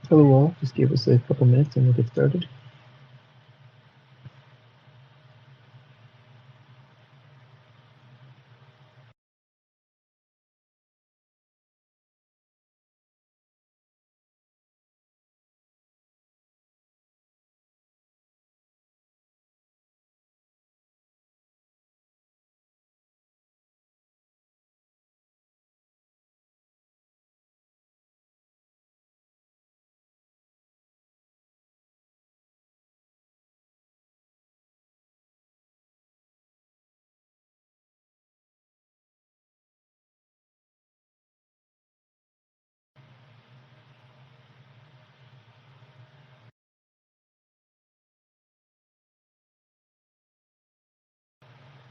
Hello all, just give us a couple minutes and we'll get started.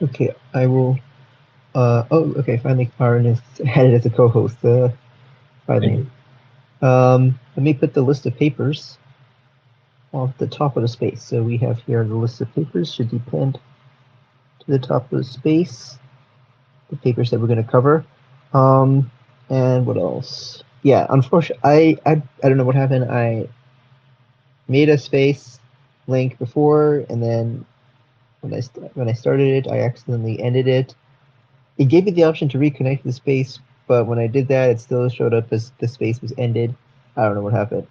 Okay, I will. Okay, finally, Karin is added as a co-host. Finally. Let me put the list of papers off the top of the space. So we have here the list of papers should be pinned to the top of the space. The papers that we're going to cover. And what else? Yeah, unfortunately, I don't know what happened. I made a space link before, and then when I started it, I accidentally ended it. It gave me the option to reconnect the space, but when I did that, it still showed up as the space was ended. I don't know what happened.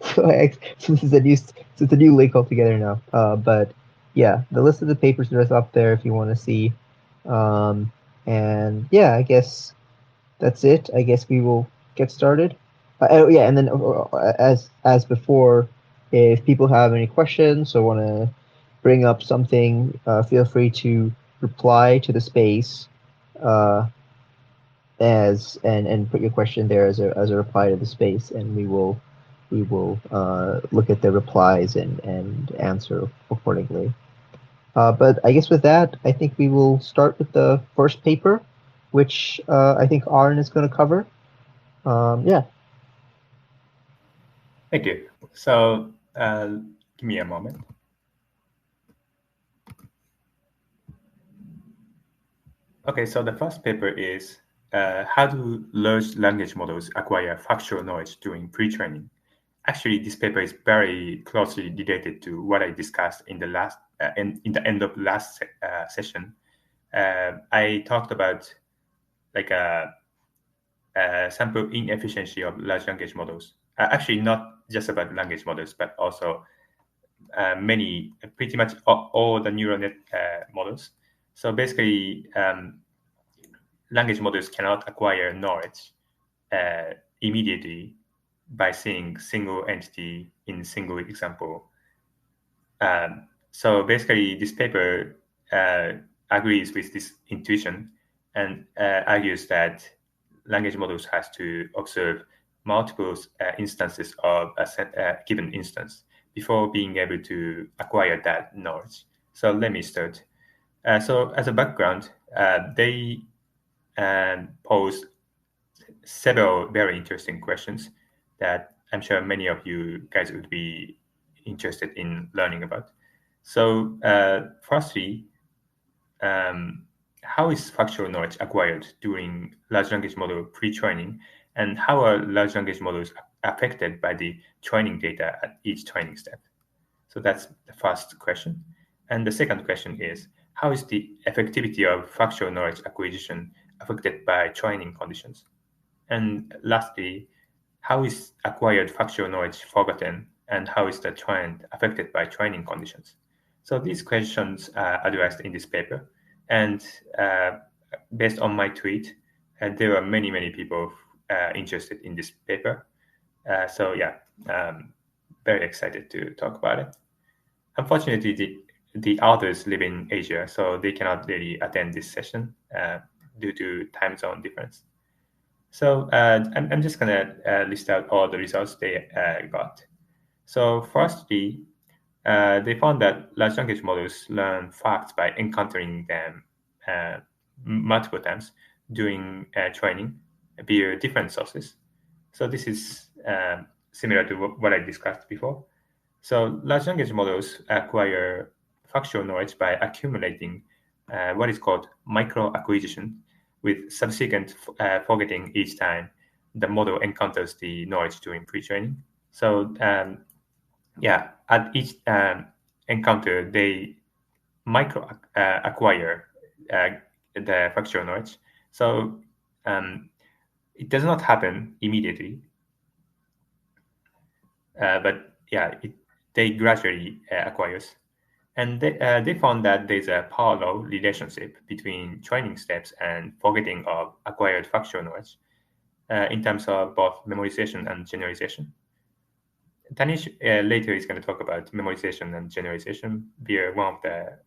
So this is a new link altogether now. But yeah, the list of the papers is up there if you want to see. Um, and yeah, I guess that's it. I guess we will get started. Oh yeah, and then as before, if people have any questions or want to bring up something, feel free to reply to the space uh, and put your question there as a reply to the space, and we will look at the replies and answer accordingly. But I guess with that, I think we will start with the first paper, which I think Aaron is going to cover. Yeah. Thank you. So give me a moment. Okay, so the first paper is how do large language models acquire factual knowledge during pre-training? Actually, this paper is very closely related to what I discussed in the last in the end of last session. I talked about like a sample inefficiency of large language models. Actually, not just about language models, but also pretty much all the neural net models. So basically, language models cannot acquire knowledge immediately by seeing single entity in single example. So basically, this paper agrees with this intuition and argues that language models has to observe multiple instances of a given instance before being able to acquire that knowledge. So let me start. So as a background, they pose several very interesting questions that I'm sure many of you guys would be interested in learning about. So firstly, how is factual knowledge acquired during large language model pre-training, and how are large language models affected by the training data at each training step? So that's the first question. And the second question is, how is the effectivity of factual knowledge acquisition affected by training conditions? And lastly, how is acquired factual knowledge forgotten, and how is the trend affected by training conditions? So these questions are addressed in this paper. And based on my tweet, there are many, many people interested in this paper. So yeah, very excited to talk about it. Unfortunately, the authors live in Asia, so they cannot really attend this session due to time zone difference. So I'm just going to list out all the results they got. So firstly, they found that large language models learn facts by encountering them multiple times during training via different sources. So this is similar to what I discussed before. So large language models acquire factual knowledge by accumulating what is called micro-acquisition, with subsequent forgetting each time the model encounters the knowledge during pre-training. So yeah, at each encounter, they micro acquire the factual knowledge. So it does not happen immediately, but yeah, they gradually acquires. And they found that there's a parallel relationship between training steps and forgetting of acquired factual knowledge in terms of both memorization and generalization. Tanish later is going to talk about memorization and generalization via one of the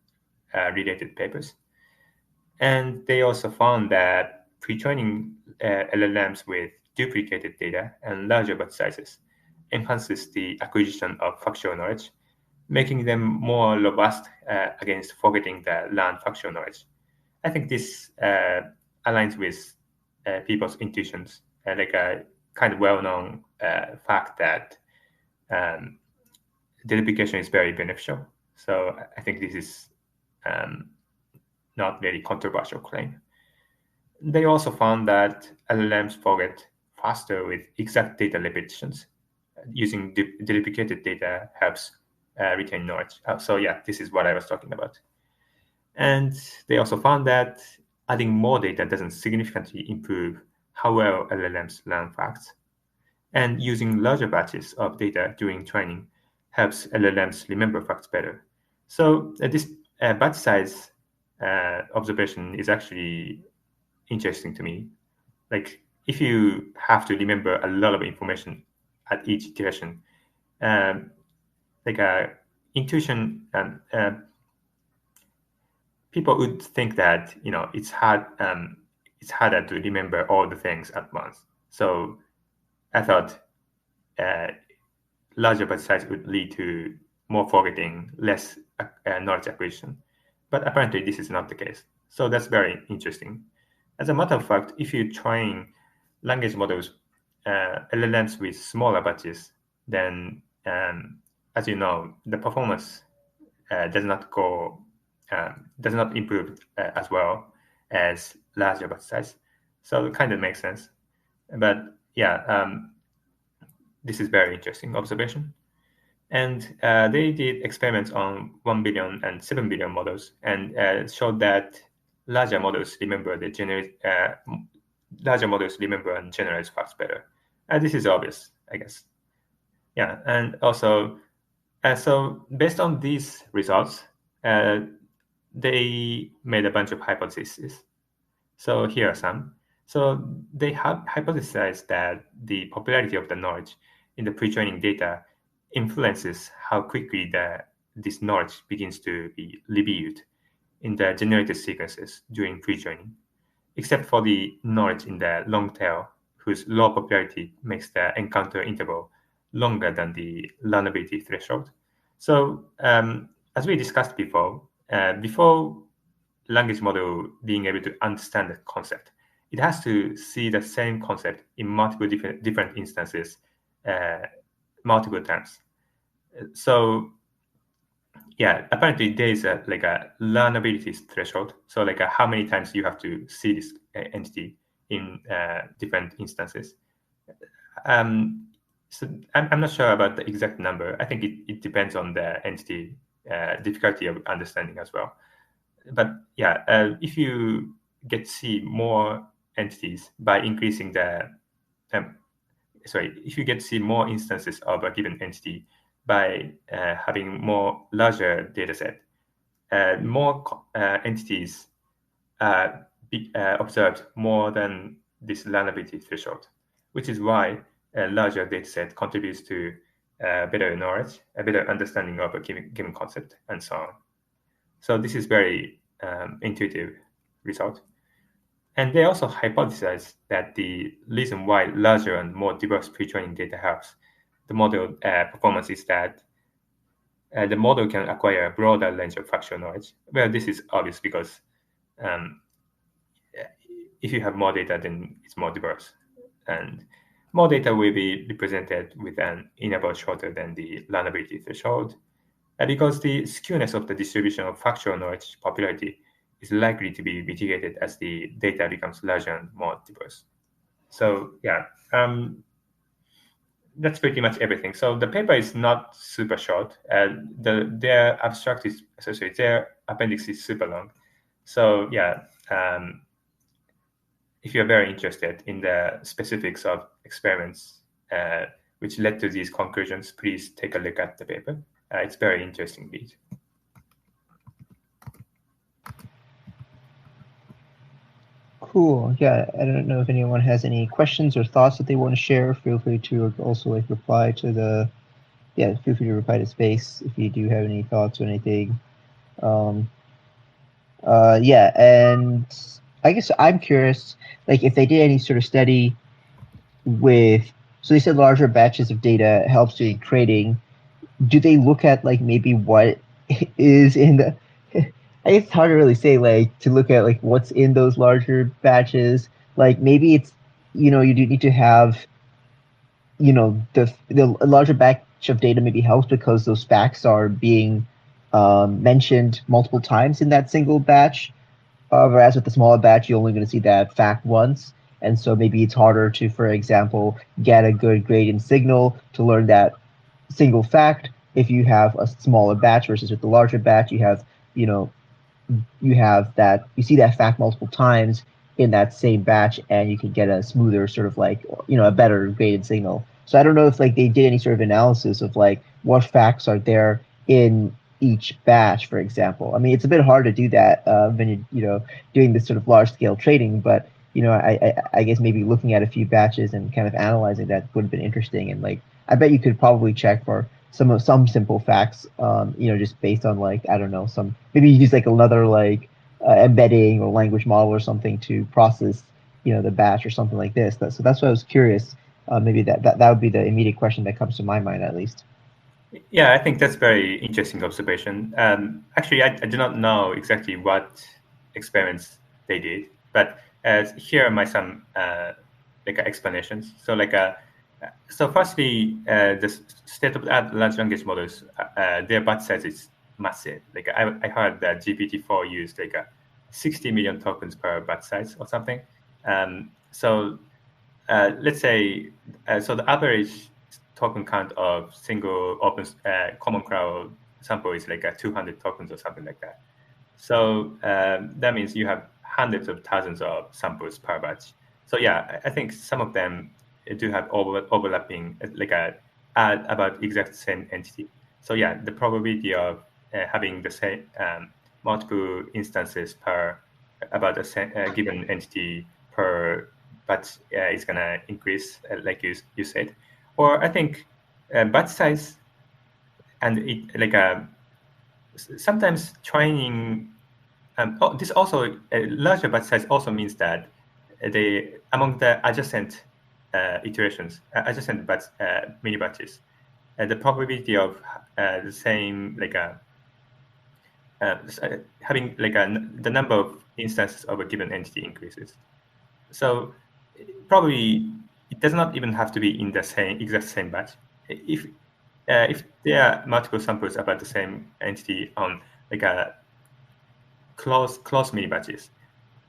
related papers. And they also found that pre-training LLMs with duplicated data and larger batch sizes enhances the acquisition of factual knowledge, making them more robust against forgetting the learned factual knowledge. I think this aligns with people's intuitions, like a kind of well-known fact that duplication is very beneficial. So I think this is not very controversial claim. They also found that LLMs forget faster with exact data repetitions. Using duplicated data helps retain knowledge. So yeah, this is what I was talking about. And they also found that adding more data doesn't significantly improve how well LLMs learn facts. And using larger batches of data during training helps LLMs remember facts better. So this batch size observation is actually interesting to me. Like if you have to remember a lot of information at each iteration, like intuition, people would think that it's harder to remember all the things at once. So I thought larger batch size would lead to more forgetting, less knowledge acquisition. But apparently this is not the case. So that's very interesting. As a matter of fact, if you train language models, LLMs with smaller batches, then as you know, the performance does not improve as well as larger batch size. So it kind of makes sense. But yeah, this is very interesting observation. And they did experiments on 1 billion and 7 billion models and showed that larger models remember larger models remember and generalize facts better. And this is obvious, I guess. Yeah, and also, so based on these results, they made a bunch of hypotheses. So here are some. So they have hypothesized that the popularity of the knowledge in the pre-training data influences how quickly this knowledge begins to be reviewed in the generated sequences during pre-training, except for the knowledge in the long tail, whose low popularity makes the encounter interval longer than the learnability threshold. So as we discussed before language model being able to understand the concept, it has to see the same concept in multiple different instances, multiple times. So yeah, apparently there is a learnability threshold. So how many times you have to see this entity in different instances. So I'm not sure about the exact number. I think it depends on the entity difficulty of understanding as well. But yeah, if you get to see more entities by increasing if you get to see more instances of a given entity by having more larger data set, more entities observed more than this learnability threshold, which is why a larger data set contributes to better knowledge, a better understanding of a given concept, and so on. So this is very intuitive result. And they also hypothesize that the reason why larger and more diverse pre-training data helps the model performance is that the model can acquire a broader range of factual knowledge. Well, this is obvious because if you have more data, then it's more diverse. And more data will be represented with an interval shorter than the learnability threshold. Because the skewness of the distribution of factual knowledge popularity is likely to be mitigated as the data becomes larger and more diverse. So yeah, that's pretty much everything. So the paper is not super short. Their abstract is, their appendix is super long. So yeah, if you're very interested in the specifics of experiments which led to these conclusions, please take a look at the paper. It's very interesting read. Cool. Yeah, I don't know if anyone has any questions or thoughts that they want to share. Feel free to also like reply to the, feel free to reply to Space if you do have any thoughts or anything. Yeah, and I guess I'm curious, like if they did any sort of study with, so they said larger batches of data helps in trading. Do they look at like maybe what is in the, I guess it's hard to really say, like to look at like what's in those larger batches. Like maybe it's, you do need to have, the larger batch of data maybe helps because those facts are being mentioned multiple times in that single batch. Whereas with the smaller batch, you're only going to see that fact once. And so maybe it's harder to, for example, get a good gradient signal to learn that single fact if you have a smaller batch versus with the larger batch, you have, you see that fact multiple times in that same batch and you can get a smoother sort of like, a better graded signal. So I don't know if like they did any sort of analysis of like what facts are there in each batch, for example. I mean, it's a bit hard to do that when you're, doing this sort of large scale trading, but I guess maybe looking at a few batches and kind of analyzing that would have been interesting. And like, I bet you could probably check for some simple facts, just based on like, I don't know, maybe you use like another like embedding or language model or something to process, the batch or something like this. So that's why I was curious. Maybe that would be the immediate question that comes to my mind, at least. Yeah, I think that's very interesting observation. Actually, I do not know exactly what experiments they did, but here are my some like explanations. So firstly, the state-of-the-art large language models, their batch size is massive. Like I heard that GPT-4 used like 60 million tokens per batch size or something. So let's say, so the average token count of single open common cloud sample is like 200 tokens or something like that. So that means you have hundreds of thousands of samples per batch. So yeah, I think some of them do have overlapping, about exact same entity. So yeah, the probability of having the same multiple instances per about a given entity per batch is gonna increase, like you said. Or I think batch size and it sometimes training. This also larger batch size also means that they among the adjacent iterations, adjacent batch mini batches, the probability of the same having the number of instances of a given entity increases. So probably it does not even have to be in the exact same batch. If there are multiple samples about the same entity on like a close mini batches,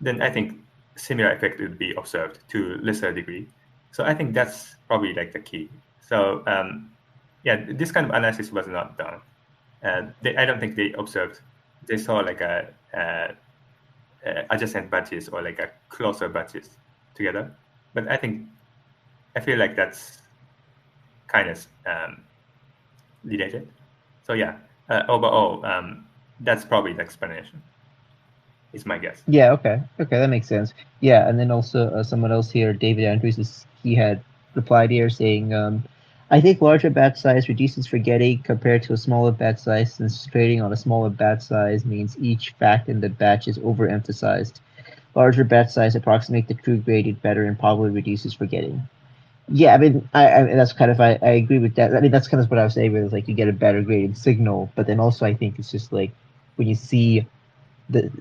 then I think similar effect would be observed to lesser degree. So I think that's probably like the key. So yeah, this kind of analysis was not done. I don't think they observed. They saw like adjacent batches or like a closer batches together. But I feel like that's kind of related. So yeah, overall, that's probably the explanation. Is my guess. Yeah, okay, that makes sense. Yeah, and then also someone else here, David Andrews, he had replied here saying, I think larger batch size reduces forgetting compared to a smaller batch size, since trading on a smaller batch size means each fact in the batch is overemphasized. Larger batch size approximate the true gradient better and probably reduces forgetting. Yeah, I mean, that's kind of, I agree with that. I mean, that's kind of what I was saying, where it's like you get a better gradient signal, but then also I think it's just like when you see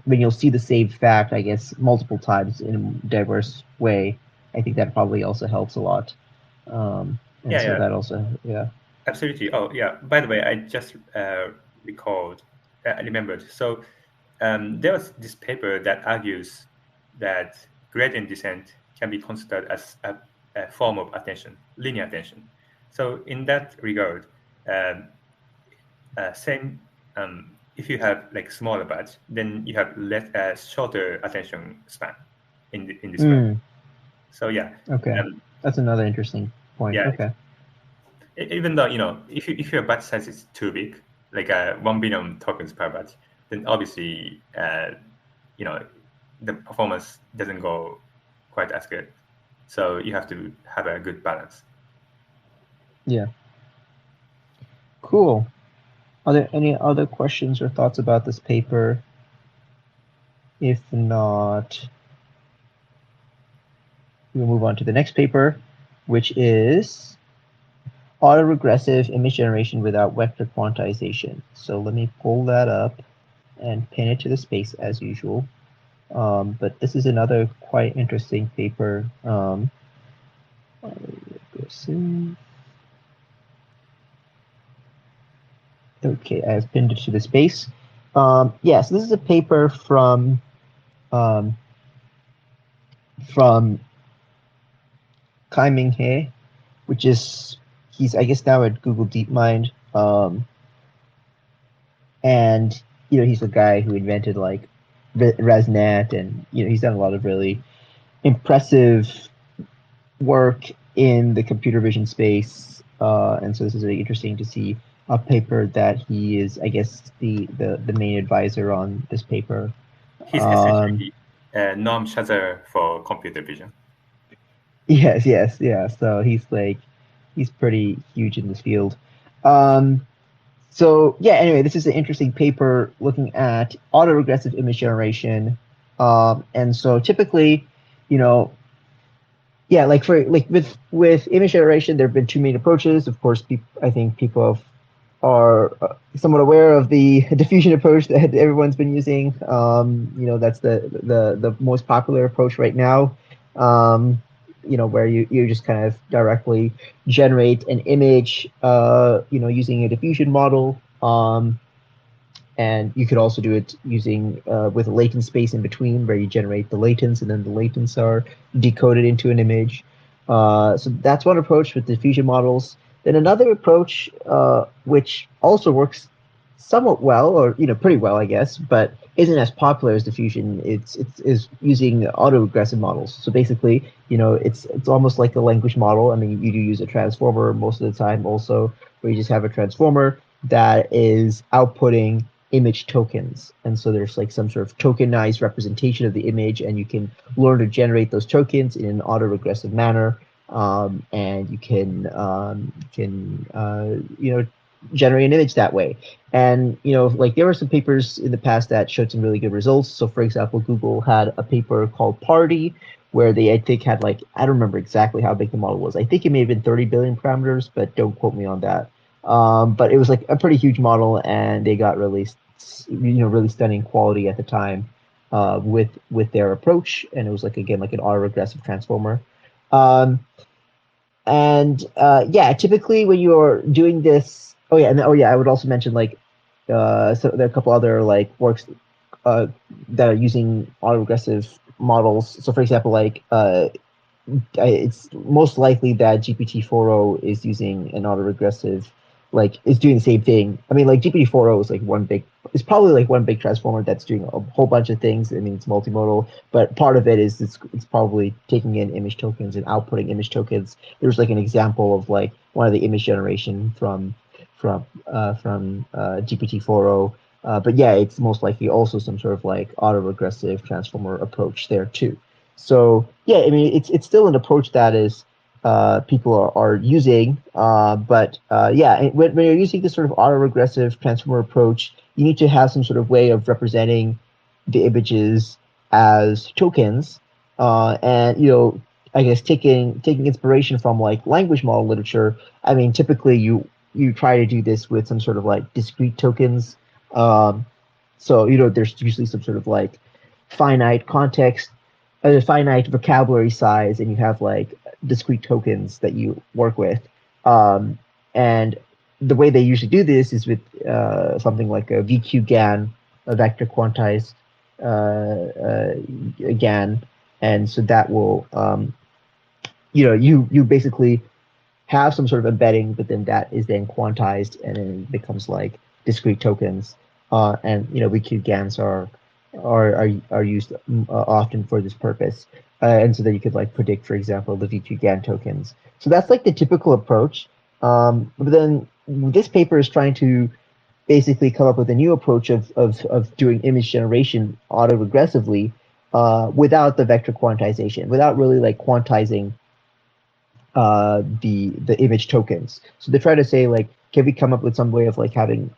when you'll see the same fact, I guess, multiple times in a diverse way, I think that probably also helps a lot. And so Yeah, that also, yeah. absolutely. Oh, yeah. By the way, I just remembered. So there was this paper that argues that gradient descent can be considered as a form of attention, linear attention. So in that regard, same if you have like smaller batch, then you have less shorter attention span in this way. So yeah. Okay, that's another interesting point. Yeah. Okay. Even though if your batch size is too big, like 1 billion tokens per batch, then obviously the performance doesn't go quite as good. So you have to have a good balance. Yeah. Cool. Are there any other questions or thoughts about this paper? If not, we'll move on to the next paper, which is autoregressive image generation without vector quantization. So let me pull that up and pin it to the space as usual. But this is another quite interesting paper. Okay, I've pinned it to the space. Yes, this is a paper from Kai-Ming He, which is he's I guess now at Google DeepMind, and he's the guy who invented like ResNet, and he's done a lot of really impressive work in the computer vision space, and so this is really interesting to see a paper that he is, I guess, the main advisor on this paper. He's essentially Noam Chazzer for computer vision. Yes. So he's pretty huge in this field. So yeah, anyway, this is an interesting paper looking at autoregressive image generation. And so typically, with image generation, there have been two main approaches. Of course, I think people are somewhat aware of the diffusion approach that everyone's been using. That's the most popular approach right now. Where you just kind of directly generate an image, using a diffusion model. And you could also do it using with a latent space in between, where you generate the latents, and then the latents are decoded into an image. So that's one approach with diffusion models. Then another approach, which also works somewhat well, or pretty well, I guess, but isn't as popular as diffusion. Is using autoregressive models. So basically, it's almost like a language model. I mean, you do use a transformer most of the time, also, where you just have a transformer that is outputting image tokens, and so there's like some sort of tokenized representation of the image, and you can learn to generate those tokens in an autoregressive manner, and you can generate an image that way. And like there were some papers in the past that showed some really good results. So for example, Google had a paper called Party, where they, I think, had I don't remember exactly how big the model was. I think it may have been 30 billion parameters, but don't quote me on that. But it was like a pretty huge model, and they got really stunning quality at the time with their approach, and it was again like an autoregressive transformer. Typically when you're doing this, I would also mention so there are a couple other works that are using autoregressive models. So for example, it's most likely that GPT-4o is using an autoregressive, is doing the same thing. I mean, GPT-4o is it's probably one big transformer that's doing a whole bunch of things. I mean, it's multimodal, but part of it is it's probably taking in image tokens and outputting image tokens. There's an example of one of the image generation from GPT-4o. But yeah, it's most likely also some sort of autoregressive transformer approach there too. So yeah, I mean, it's still an approach that is people are using, but when you're using this sort of autoregressive transformer approach, you need to have some sort of way of representing the images as tokens, and I guess taking inspiration from language model literature. I mean, typically you try to do this with some sort of discrete tokens. So there's usually some sort of finite context, a finite vocabulary size, and you have discrete tokens that you work with. And the way they usually do this is with something like a VQ GAN, a vector quantized GAN, and so that will you basically have some sort of embedding, but then that is then quantized and then it becomes like discrete tokens. And weak-Q GANs are used often for this purpose. And so that you could like predict, for example, the VQ GAN tokens. So that's like the typical approach. But then this paper is trying to basically come up with a new approach of doing image generation autoregressively without the vector quantization, without really like quantizing the image tokens. So they try to say like, can we come up with some way of like having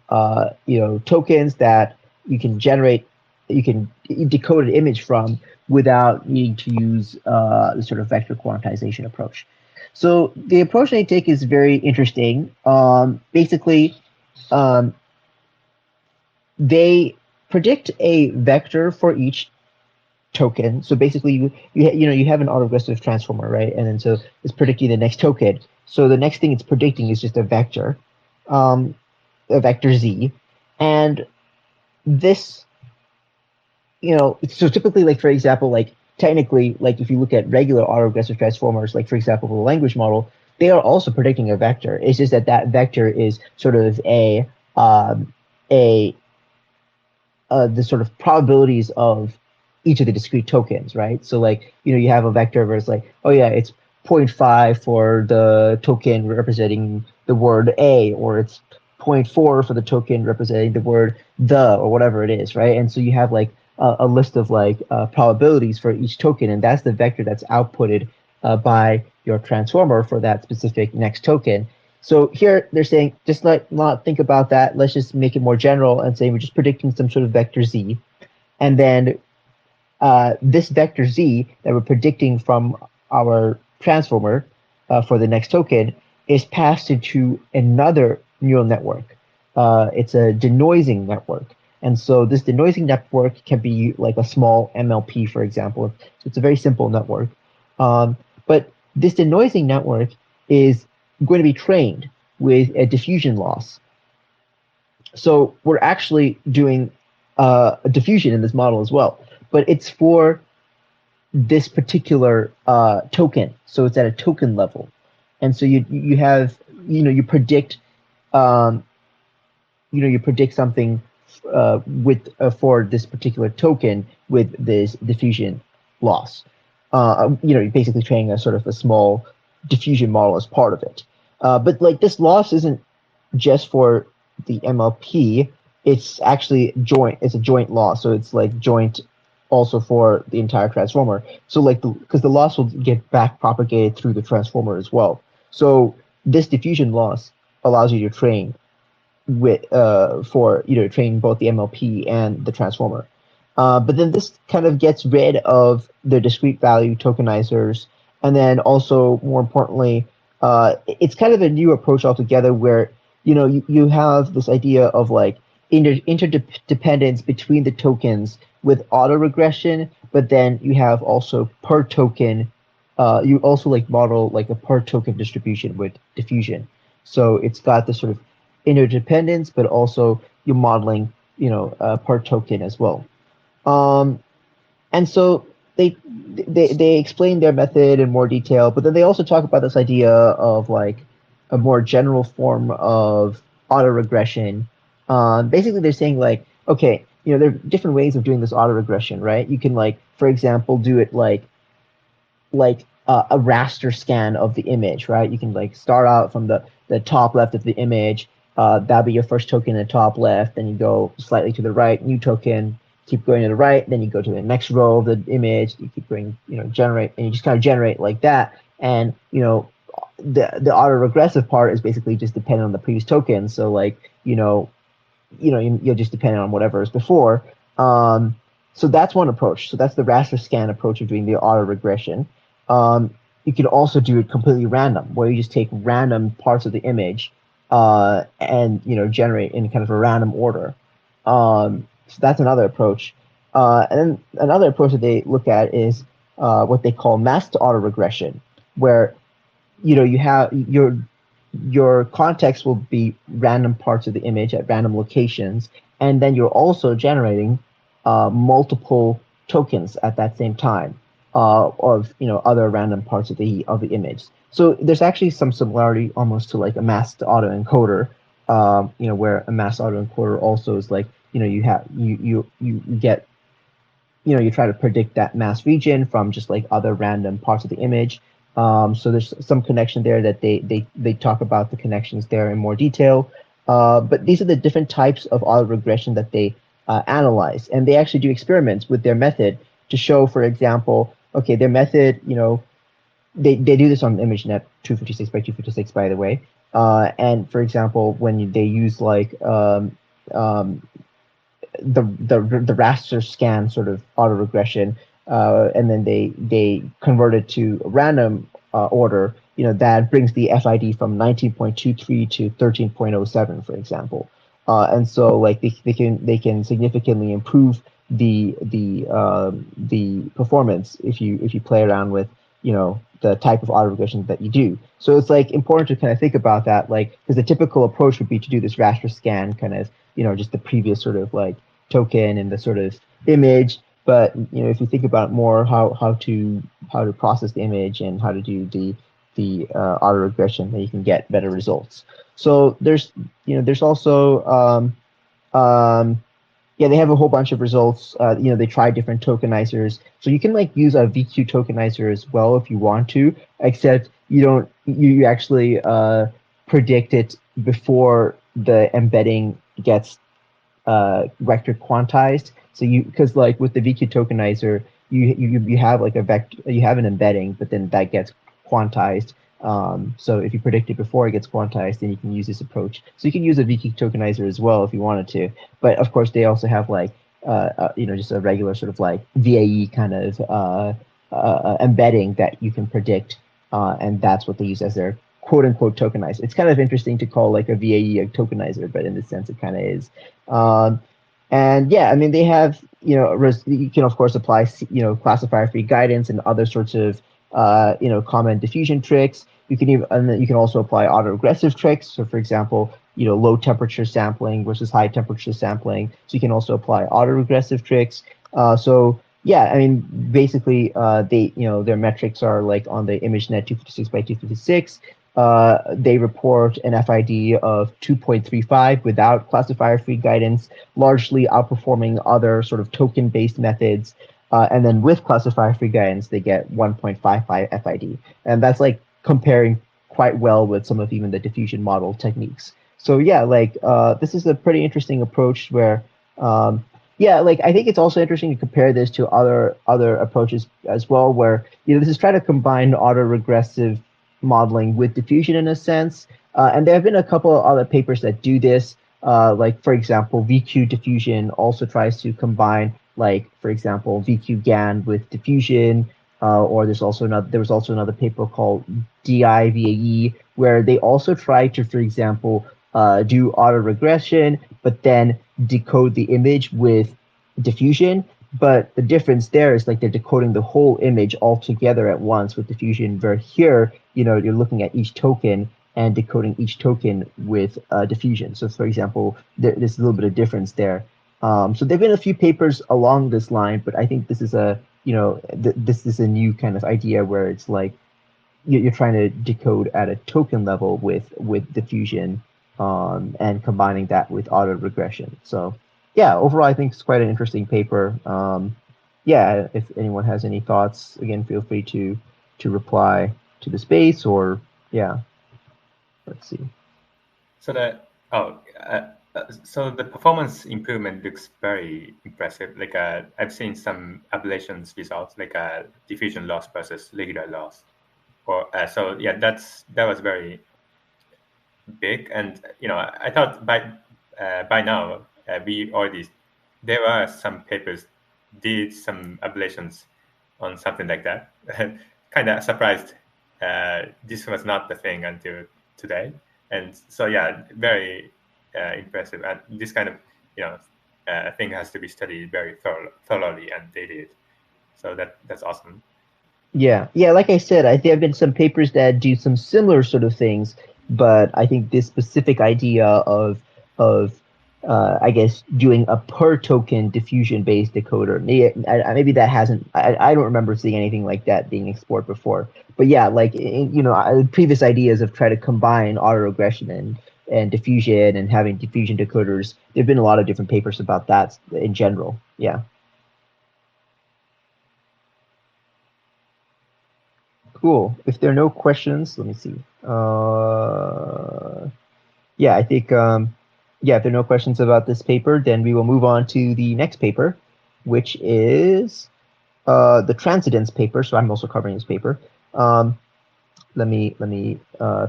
tokens that you can generate, you can decode an image from without needing to use the sort of vector quantization approach. So the approach they take is very interesting. Basically, they predict a vector for each token. So basically, you have an autoregressive transformer, right? And then so it's predicting the next token. So the next thing it's predicting is just a vector Z, and this, so typically, like for example, like technically, like if you look at regular autoregressive transformers, like for example, the language model, they are also predicting a vector. It's just that that vector is sort of the sort of probabilities of each of the discrete tokens, right? So like, you have a vector where it's like, oh yeah, it's 0.5 for the token representing the word A, or it's 0.4 for the token representing the word the, or whatever it is, right? And so you have like a list of like probabilities for each token, and that's the vector that's outputted by your transformer for that specific next token. So here they're saying, just not think about that. Let's just make it more general and say we're just predicting some sort of vector Z. And then this vector Z that we're predicting from our transformer for the next token is passed into another neural network. It's a denoising network. And so this denoising network can be like a small MLP, for example. So it's a very simple network. But this denoising network is going to be trained with a diffusion loss. So we're actually doing a diffusion in this model as well, but it's for this particular token. So it's at a token level. And so you have, you predict, you predict something with for this particular token with this diffusion loss. You're basically training a sort of a small diffusion model as part of it. But like this loss isn't just for the MLP, it's actually joint. It's a joint loss, so it's like joint also for the entire transformer. So like because the loss will get back propagated through the transformer as well. So this diffusion loss allows you to train with for train both the MLP and the transformer. But then this kind of gets rid of the discrete value tokenizers, and then also more importantly, it's kind of a new approach altogether where you have this idea of like interdependence between the tokens with autoregression, but then you have also per token. You also like model like a per token distribution with diffusion. So it's got this sort of interdependence, but also you're modeling per token as well. And so they explain their method in more detail, but then they also talk about this idea of like a more general form of autoregression. Basically, they're saying like, okay, there are different ways of doing this autoregression, right? You can like, for example, do it like a raster scan of the image, right? You can like start out from the top left of the image. That'll be your first token in the top left. Then you go slightly to the right, new token. Keep going to the right, then you go to the next row of the image. You keep going, generate, and you just kind of generate like that. And the autoregressive part is basically just dependent on the previous token. So like you'll just depend on whatever is before. So that's one approach. So that's the raster scan approach of doing the autoregression. You can also do it completely random, where you just take random parts of the image and generate in kind of a random order. So that's another approach. And then another approach that they look at is what they call masked autoregression, where you have your context will be random parts of the image at random locations, and then you're also generating multiple tokens at that same time. of other random parts of the image. So there's actually some similarity almost to like a masked autoencoder, where a masked autoencoder also is like you have you get you try to predict that mass region from just like other random parts of the image. So there's some connection there that they talk about the connections there in more detail. But these are the different types of autoregression that they analyze, and they actually do experiments with their method to show, for example, okay, their method, they do this on ImageNet 256 by 256, by the way. And for example, when they use like the raster scan sort of autoregression, and then they convert it to a random order, that brings the FID from 19.23 to 13.07, for example. And so like they can significantly improve the performance if you play around with the type of autoregression that you do. So it's like important to kind of think about that, like, because the typical approach would be to do this raster scan, kind of just the previous sort of like token and the sort of image. But if you think about more how to process the image and how to do the autoregression, then you can get better results. So there's also yeah, they have a whole bunch of results. They try different tokenizers, so you can like use a VQ tokenizer as well if you want to, except you actually predict it before the embedding gets vector quantized. So because like with the VQ tokenizer, you have like a vector, you have an embedding, but then that gets quantized. So if you predict it before it gets quantized, then you can use this approach. So you can use a VQ tokenizer as well if you wanted to. But of course, they also have like just a regular sort of like VAE kind of embedding that you can predict, and that's what they use as their quote unquote tokenizer. It's kind of interesting to call like a VAE a tokenizer, but in this sense, it kind of is. And yeah, I mean, they have, you can of course apply, classifier free guidance and other sorts of, comment diffusion tricks. You can even, and then you can also apply autoregressive tricks. So for example, low temperature sampling versus high temperature sampling. So you can also apply autoregressive tricks. So yeah, I mean, basically, their metrics are like on the ImageNet 256 by 256. They report an FID of 2.35 without classifier-free guidance, largely outperforming other sort of token-based methods. And then with classifier-free guidance, they get 1.55 FID. And that's like comparing quite well with some of even the diffusion model techniques. So yeah, like this is a pretty interesting approach where, yeah, like I think it's also interesting to compare this to other approaches as well, where this is trying to combine autoregressive modeling with diffusion in a sense. And there have been a couple of other papers that do this. Like for example, VQ diffusion also tries to combine, like for example, VQ GAN with diffusion. Or there was also another paper called DIVAE where they also try to, for example, do autoregression, but then decode the image with diffusion. But the difference there is like they're decoding the whole image all together at once with diffusion. Where here, you're looking at each token and decoding each token with diffusion. So for example, there's a little bit of difference there. So there've been a few papers along this line, but I think this is a this is a new kind of idea where it's like you're trying to decode at a token level with diffusion, and combining that with autoregression. So yeah, overall I think it's quite an interesting paper. Yeah, if anyone has any thoughts, again, feel free to reply to the space, or yeah, let's see. So so the performance improvement looks very impressive. Like I've seen some ablations results, like diffusion loss versus regular loss. Or so yeah, that was very big. And I thought by now we already, there are some papers did some ablations on something like that. Kind of surprised this was not the thing until today. And so yeah, very impressive. And this kind of thing has to be studied very thoroughly, and they did. So that's awesome. Yeah, like I said, there have been some papers that do some similar sort of things, but I think this specific idea of I guess doing a per token diffusion based decoder. Maybe that hasn't. I don't remember seeing anything like that being explored before. But yeah, like previous ideas of trying to combine autoregression and diffusion and having diffusion decoders. There've been a lot of different papers about that in general. Yeah. Cool. If there are no questions, let me see. Yeah, I think yeah, if there are no questions about this paper, then we will move on to the next paper, which is the Transcendence paper. So I'm also covering this paper. Let me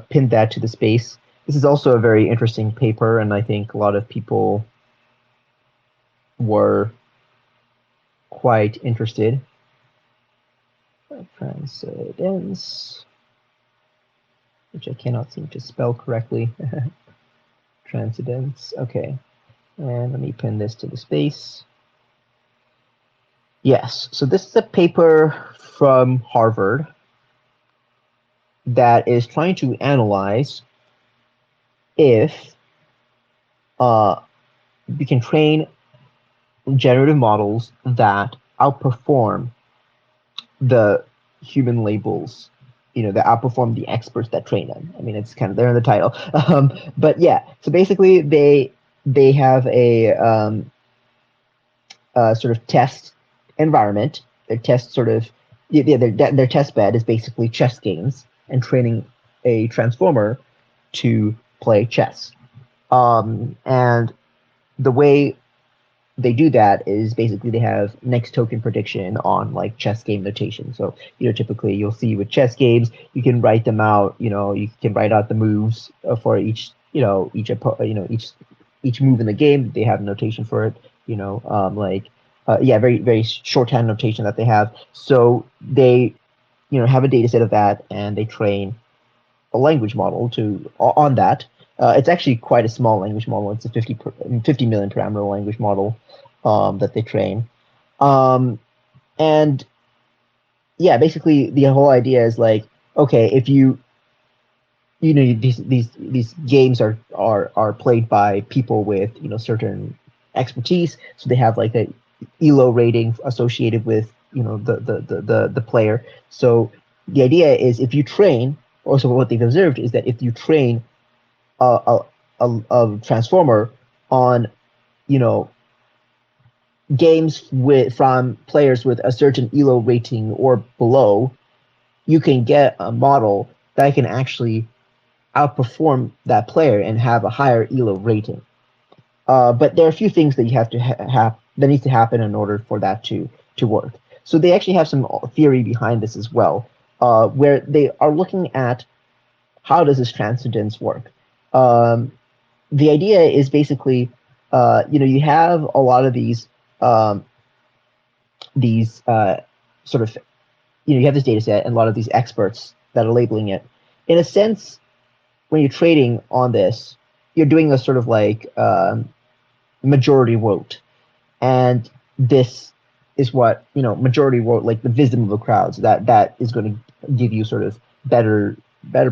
pin that to the space. This is also a very interesting paper, and I think a lot of people were quite interested. Transcendence, which I cannot seem to spell correctly. Transcendence. Okay, and let me pin this to the space. Yes, so this is a paper from Harvard that is trying to analyze if we can train generative models that outperform the human labels, that outperform the experts that train them. I mean, it's kind of there in the title. But yeah, so basically they have a sort of test environment. Their test sort of their test bed is basically chess games and training a transformer to play chess. And the way they do that is basically they have next token prediction on like chess game notation. So typically you'll see with chess games you can write them out. You can write out the moves for each each move in the game. They have notation for it. Very very shorthand notation that they have. So they have a data set of that, and they train a language model on that. It's actually quite a small language model. It's a 50 million parameter language model that they train. And yeah, basically the whole idea is like, okay, if these games are played by people with certain expertise, so they have like a ELO rating associated with the player. So the idea is if you train, also what they've observed is that if you train a transformer on games from players with a certain ELO rating or below, you can get a model that can actually outperform that player and have a higher ELO rating. But there are a few things that you have to have that needs to happen in order for that to work. So they actually have some theory behind this as well, where they are looking at how does this transcendence work. The idea is basically, you have a lot of these sort of, you have this data set and a lot of these experts that are labeling it. In a sense, when you're trading on this, you're doing a sort of like majority vote, and this is what majority vote, like the wisdom of the crowds, that is going to give you sort of better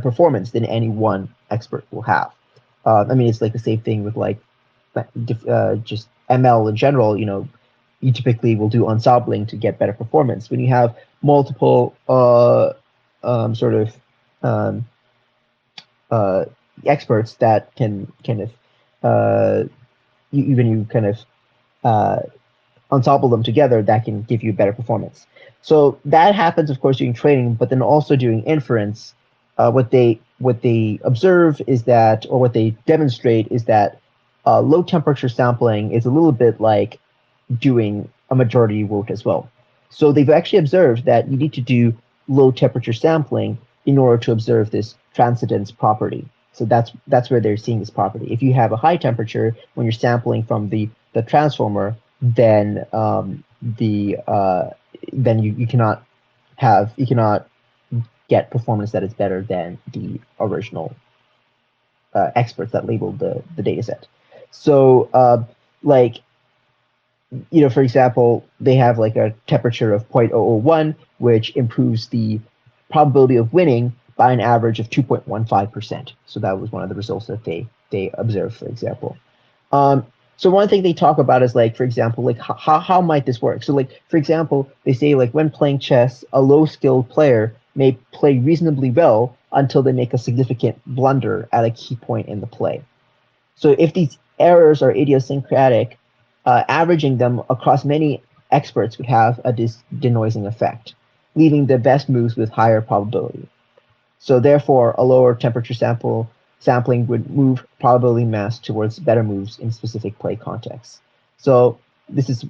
performance than any one expert will have. I mean, it's like the same thing with like just ML in general. You typically will do ensembling to get better performance. When you have multiple sort of experts that can kind of you kind of ensemble them together, that can give you better performance. So that happens, of course, during training, but then also during inference. What they observe is that, or what they demonstrate is that low temperature sampling is a little bit like doing a majority vote as well. So they've actually observed that you need to do low temperature sampling in order to observe this transcendence property. So that's where they're seeing this property. If you have a high temperature when you're sampling from the transformer, then then you cannot get performance that is better than the original experts that labeled the data set. So for example, they have like a temperature of 0.001, which improves the probability of winning by an average of 2.15%. So that was one of the results that they observed, for example. So So one thing they talk about is like, for example, like how might this work? So like, for example, they say like when playing chess, a low skilled player may play reasonably well until they make a significant blunder at a key point in the play. So if these errors are idiosyncratic, averaging them across many experts would have a denoising effect, leaving the best moves with higher probability. So therefore, a lower temperature sampling would move probability mass towards better moves in specific play contexts. So this is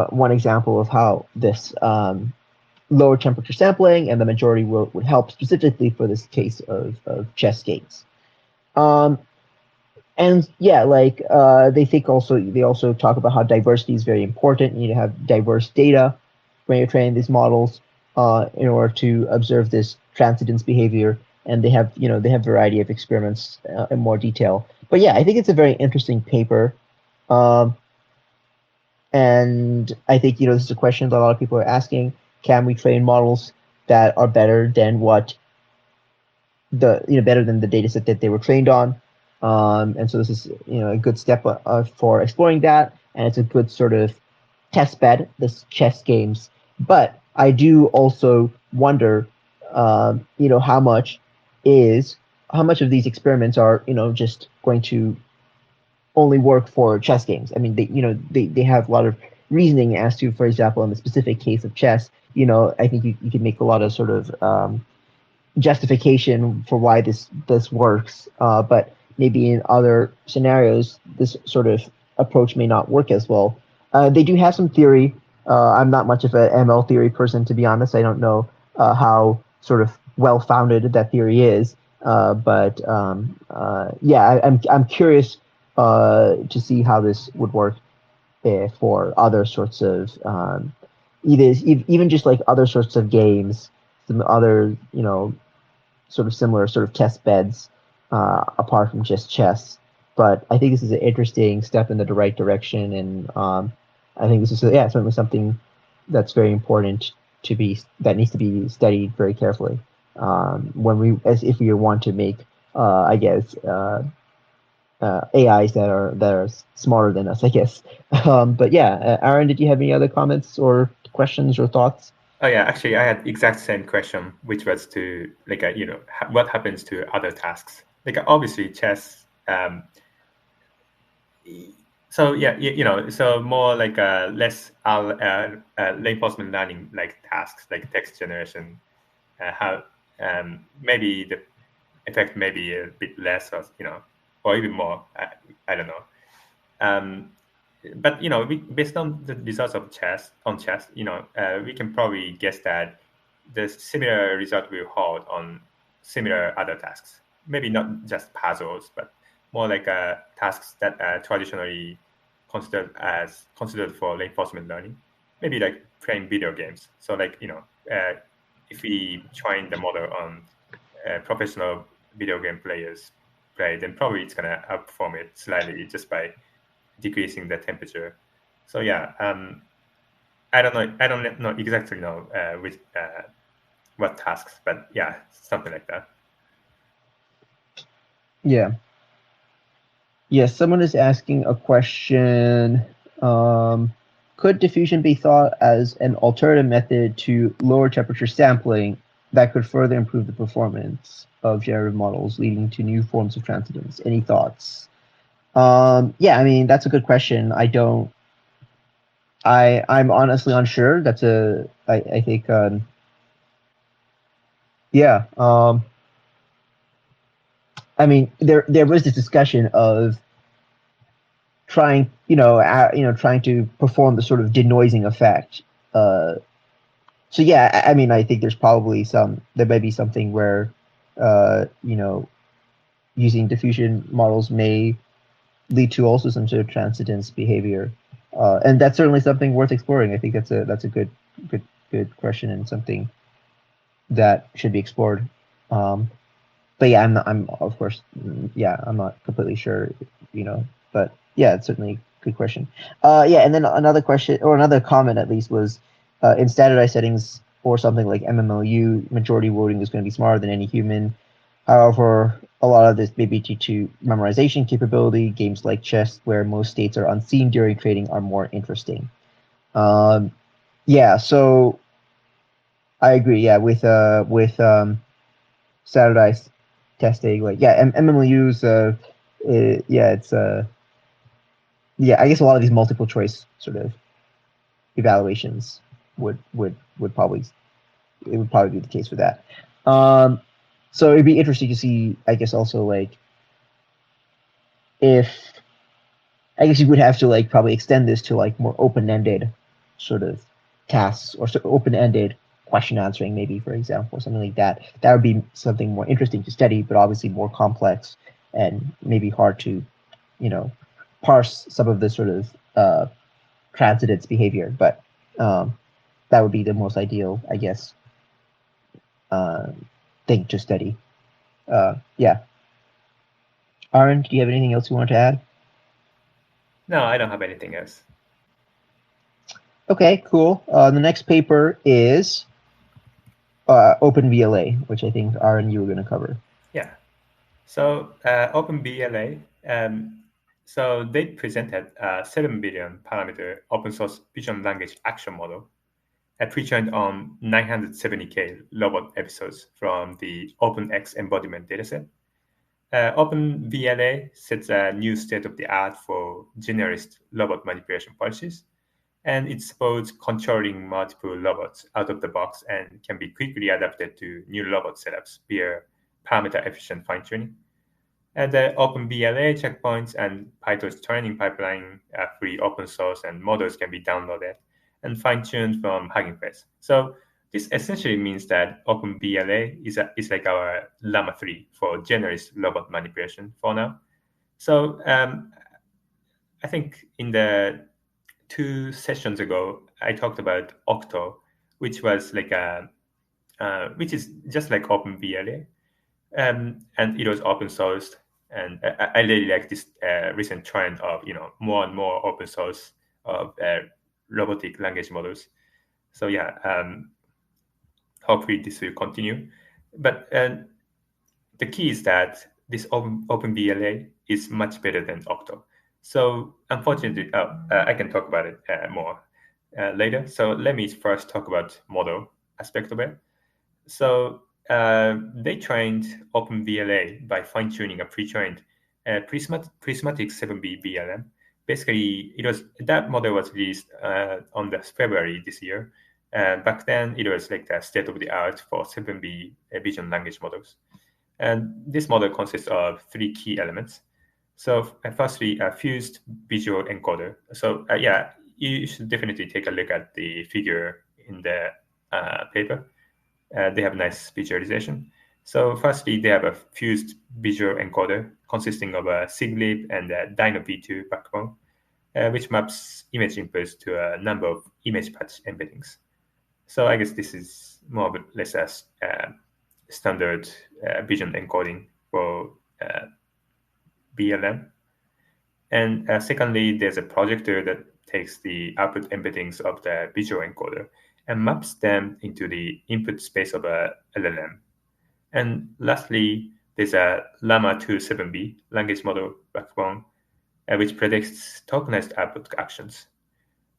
one example of how this lower temperature sampling and the majority would help specifically for this case of chess games. And yeah, like they also talk about how diversity is very important. You need to have diverse data when you're training these models in order to observe this transcendence behavior. And they have a variety of experiments in more detail. But yeah, I think it's a very interesting paper. And I think this is a question that a lot of people are asking: can we train models that are better than what better than the data set that they were trained on? And so this is a good step for exploring that, and it's a good sort of test bed, this chess games. But I do also wonder, how much of these experiments are just going to only work for chess games. I mean, they have a lot of reasoning as to, for example, in the specific case of chess, I think you can make a lot of sort of justification for why this works, but maybe in other scenarios, this sort of approach may not work as well. They do have some theory. I'm not much of an ML theory person, to be honest. I don't know how sort of well-founded that theory is. But yeah, I'm curious to see how this would work for other sorts of even just like other sorts of games, some other sort of similar sort of test beds apart from just chess. But I think this is an interesting step in the right direction, and I think this is certainly something that's very important that needs to be studied very carefully if we want to make I guess AIs that are smarter than us, I guess. But yeah, Aaron, did you have any other comments or questions or thoughts? Oh yeah, actually, I had exact same question, which was to like what happens to other tasks? Like obviously chess. So yeah, so more like less reinforcement learning like tasks, like text generation. How maybe the effect may be a bit less, or even more. I don't know. But based on the results of chess, we can probably guess that the similar result will hold on similar other tasks. Maybe not just puzzles, but more like tasks that are traditionally considered for reinforcement learning. Maybe like playing video games. So like if we train the model on professional video game players play, then probably it's gonna outperform it slightly just by decreasing the temperature. So yeah, I don't know exactly which what tasks, but yeah, something like that. Yeah. Yes, someone is asking a question. Could diffusion be thought as an alternative method to lower temperature sampling that could further improve the performance of generative models, leading to new forms of transcendence? Any thoughts? Yeah, I mean, that's a good question. I'm honestly unsure. I think, yeah. I mean, there was this discussion of trying to perform the sort of denoising effect. So yeah, I mean, I think there may be something where using diffusion models may lead to also some sort of transcendence behavior, and that's certainly something worth exploring. I think that's a good question and something that should be explored. But yeah, I'm of course, yeah, I'm not completely sure, but yeah, it's certainly a good question. Yeah, and then another question or another comment at least was, in standardized settings for something like MMLU, majority voting is going to be smarter than any human. However, a lot of this may be due to memorization capability. Games like chess, where most states are unseen during trading, are more interesting. Yeah, so I agree. Yeah, with standardized testing, like MMLUs. Yeah, it's yeah. I guess a lot of these multiple choice sort of evaluations would probably be the case for that. So it'd be interesting to see, I guess, also like if I guess you would have to like probably extend this to like more open-ended sort of tasks or open-ended question answering, maybe, for example, something like that. That would be something more interesting to study, but obviously more complex and maybe hard to, parse some of the sort of transcendence behavior. But that would be the most ideal, I guess, thing to study. Yeah. Aaron, do you have anything else you want to add? No, I don't have anything else. Okay, cool. The next paper is OpenVLA, which I think Aaron, you were going to cover. Yeah. So OpenVLA, so they presented a 7 billion parameter open source vision language action model pre-trained on 970K robot episodes from the OpenX embodiment dataset. OpenVLA sets a new state-of-the-art for generalist robot manipulation policies, and it supports controlling multiple robots out of the box and can be quickly adapted to new robot setups via parameter-efficient fine-tuning. And the OpenVLA checkpoints and PyTorch training pipeline are free open source, and models can be downloaded and fine-tuned from Hugging Face. So this essentially means that OpenVLA is like our Llama 3 for generalist robot manipulation for now. So I think in the 2 sessions ago, I talked about Octo, which was like which is just like OpenVLA, and it was open sourced. And I really like this recent trend of more and more open source of robotic language models. So yeah, hopefully this will continue. But the key is that this OpenVLA is much better than Octo. So unfortunately, I can talk about it more later. So let me first talk about model aspect of it. So they trained OpenVLA by fine-tuning a pre-trained prismatic 7B VLM. Basically, that model was released on the February this year. Back then, it was like the state-of-the-art for 7B vision language models. And this model consists of 3 key elements. So firstly, a fused visual encoder. So yeah, you should definitely take a look at the figure in the paper. They have nice visualization. So firstly, they have a fused visual encoder consisting of a SIGLIB and a DynoV2 backbone, which maps image inputs to a number of image patch embeddings. So I guess this is more or less a standard vision encoding for VLM. And secondly, there's a projector that takes the output embeddings of the visual encoder and maps them into the input space of a LLM. And lastly, there's a Llama 2 7B language model backbone, which predicts tokenized output actions.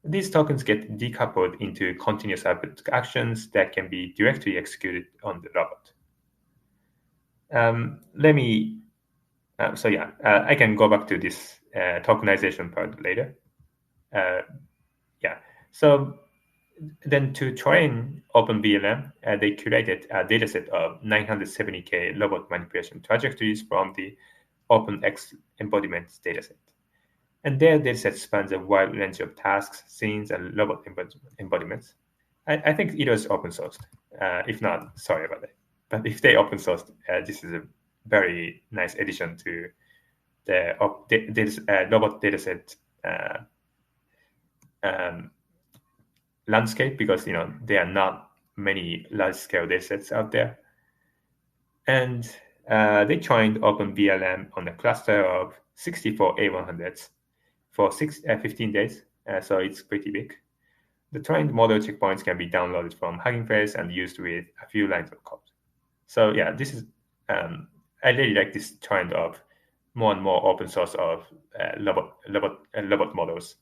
These tokens get decoupled into continuous output actions that can be directly executed on the robot. I can go back to this tokenization part later. So then to train OpenVLM, they curated a dataset of 970K robot manipulation trajectories from the OpenX embodiment dataset. And their dataset spans a wide range of tasks, scenes, and robot embodiments. I think it was open sourced. If not, sorry about that. But if they open sourced, this is a very nice addition to the robot dataset landscape, because there are not many large-scale datasets out there. And they trained OpenVLM on a cluster of 64 A100s for 15 days, so it's pretty big. The trained model checkpoints can be downloaded from Hugging Face and used with a few lines of code. So yeah, this is I really like this trend of more and more open source of robot models.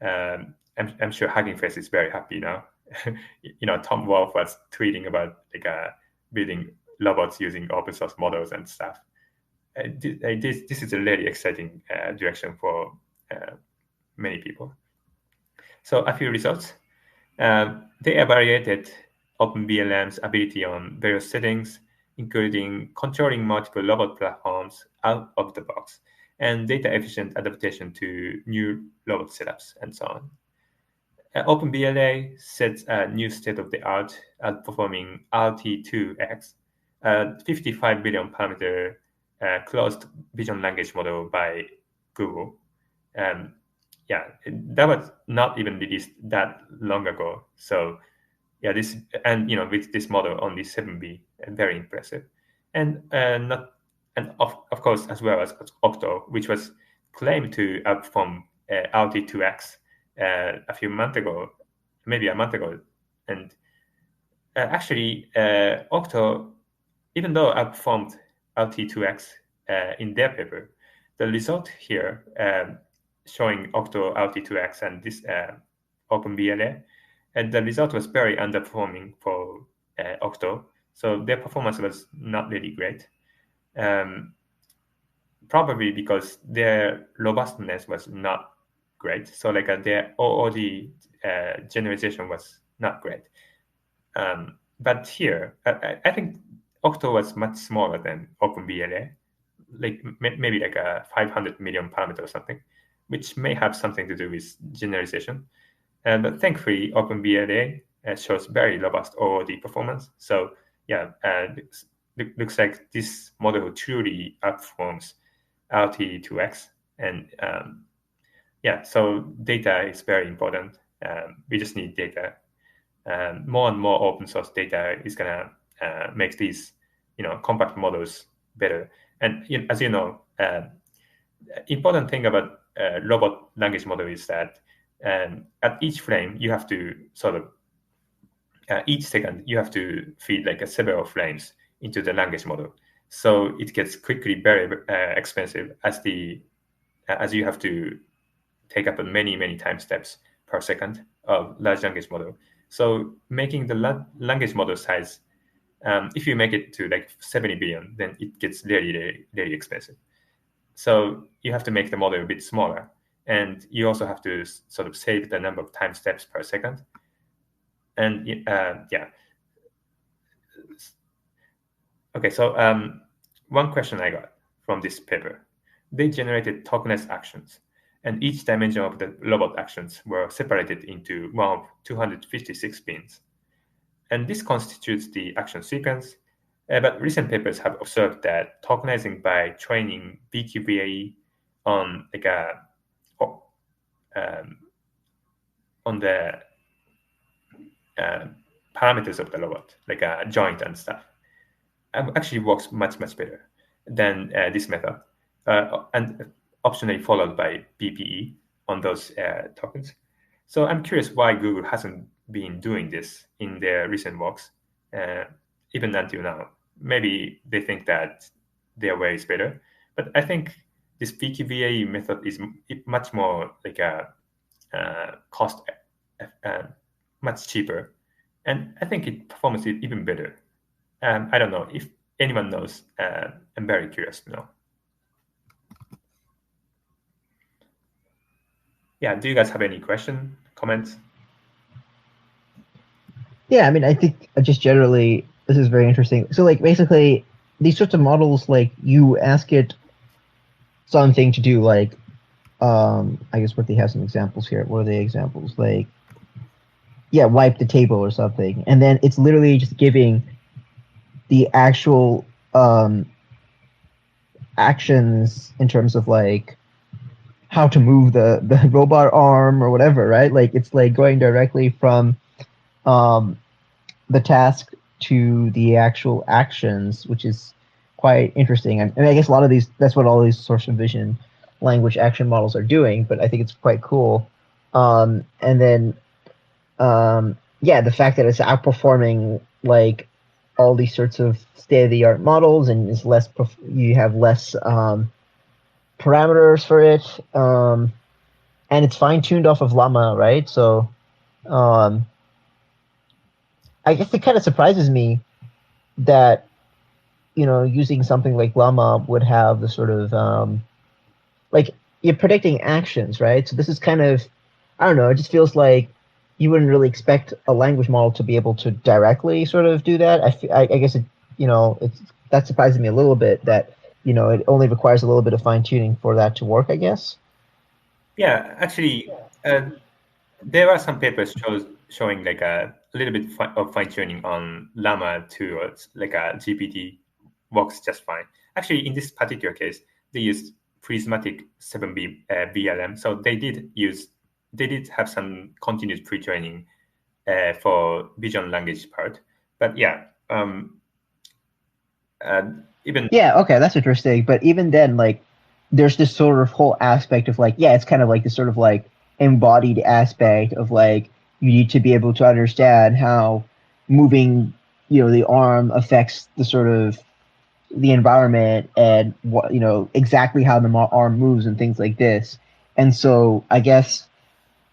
I'm sure Hugging Face is very happy now. Tom Wolfe was tweeting about building robots using open source models and stuff. This is a really exciting direction for many people. So a few results. They evaluated OpenVLM's ability on various settings, including controlling multiple robot platforms out of the box, and data-efficient adaptation to new robot setups, and so on. OpenVLA sets a new state-of-the-art, outperforming RT2X, a 55 billion parameter closed vision language model by Google. That was not even released that long ago. So this, and with this model only 7B, very impressive. And of course, as well as Octo, which was claimed to outperform RT2X a few months ago, maybe a month ago. And actually, Octo, even though outperformed RT2X in their paper, the result here showing Octo RT2X and this OpenVLA, and the result was very underperforming for Octo. So their performance was not really great. Probably because their robustness was not great. So their OOD generalization was not great. But here, I think Octo was much smaller than OpenVLA, maybe a 500 million parameter or something, which may have something to do with generalization. But thankfully, OpenVLA shows very robust OOD performance. So looks like this model truly outperforms RT2X. And so data is very important. We just need data. More and more open source data is gonna make these, compact models better. And as you know, important thing about robot language model is that at each frame you have to each second you have to feed several frames into the language model. So it gets quickly very expensive as you have to take up many time steps per second of large language model. So making the language model size, if you make it to 70 billion, then it gets really expensive. So you have to make the model a bit smaller, and you also have to save the number of time steps per second. And Okay, so one question I got from this paper: they generated tokenized actions, and each dimension of the robot actions were separated into one of 256 pins. And this constitutes the action sequence. But recent papers have observed that tokenizing by training BQVAE on on the parameters of the robot, like a joint and stuff, actually works much better than this method, and optionally followed by BPE on those tokens. So I'm curious why Google hasn't been doing this in their recent works, even until now. Maybe they think that their way is better, but I think this BQVAE method is much more cost, much cheaper, and I think it performs even better. I don't know if anyone knows. I'm very curious to know. Yeah, do you guys have any questions, comments? Yeah, I mean, I think just generally, this is very interesting. So, basically, these sorts of models, you ask it something to do, I guess they have some examples here. What are the examples? Wipe the table or something. And then it's literally just giving the actual actions in terms of, how to move the robot arm or whatever, right? It's going directly from the task to the actual actions, which is quite interesting. And I guess a lot of these, that's what all these source of vision language action models are doing, but I think it's quite cool. And then, the fact that it's outperforming all these sorts of state-of-the-art models, and it's less you have less parameters for it, and it's fine-tuned off of Llama, right? So I guess it kind of surprises me that using something like Llama would have the sort of like you're predicting actions, right? So this is kind of, I don't know, it just feels like you wouldn't really expect a language model to be able to directly sort of do that. I guess that surprises me a little bit that it only requires a little bit of fine tuning for that to work, I guess. Yeah, actually, there are some papers showing like a little bit of fine tuning on Llama to like a GPT works just fine. Actually, in this particular case, they used prismatic 7B VLM, so they did have some continuous pre-training for vision language part. But yeah, even okay, that's interesting. But even then, like, there's this sort of whole aspect of like, it's kind of like this sort of like embodied aspect of like you need to be able to understand how moving the arm affects the sort of the environment and what exactly how the arm moves and things like this. And so I guess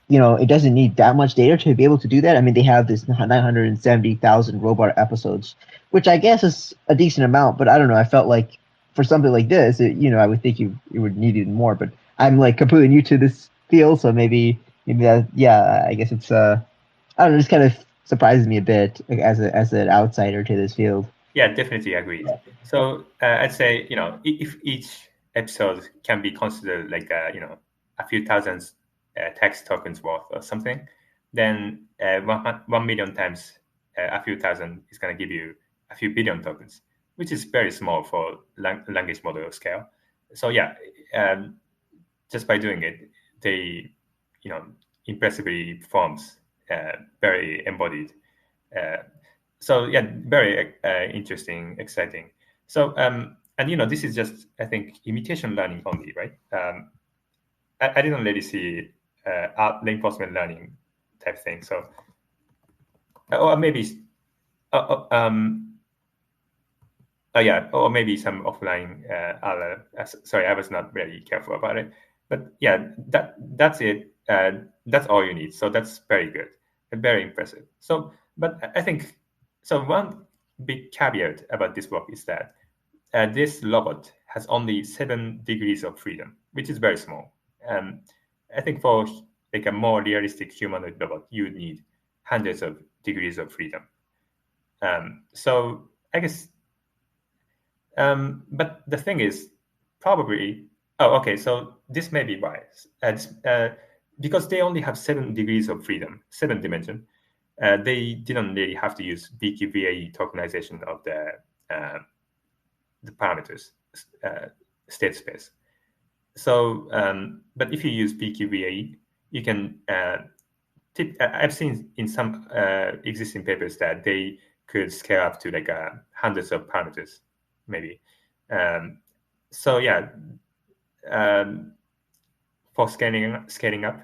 it doesn't need that much data to be able to do that. I mean, they have this 970,000 robot episodes, which I guess is a decent amount, but I don't know. I felt like for something like this, I would think you would need even more. But I'm like completely new to this field, so maybe that, I guess it's I don't know, it just kind of surprises me a bit, like, as an outsider to this field. Yeah, definitely agreed. So I'd say if each episode can be considered like a few thousand text tokens worth or something, then 1 million times a few thousand is going to give you a few billion tokens, which is very small for language model scale. So yeah, just by doing it, they impressively performs very embodied. So yeah, very interesting, exciting. So and this is just, I think, imitation learning only, right? I didn't really see reinforcement learning type thing. So or maybe yeah, or maybe some offline other. Sorry, I was not very careful about it. But yeah, that's it. That's all you need. So that's very good and very impressive. So, but I think so. One big caveat about this work is that this robot has only 7 degrees of freedom, which is very small. I think for like a more realistic humanoid robot, you would need hundreds of degrees of freedom. So I guess. But the thing is, probably. Oh, okay. So this may be why, because they only have 7 degrees of freedom, 7 dimension. They didn't really have to use BQVAE tokenization of the parameters state space. So, but if you use BQVAE, you can. I've seen in some existing papers that they could scale up to like hundreds of parameters, maybe. So yeah, for scaling up,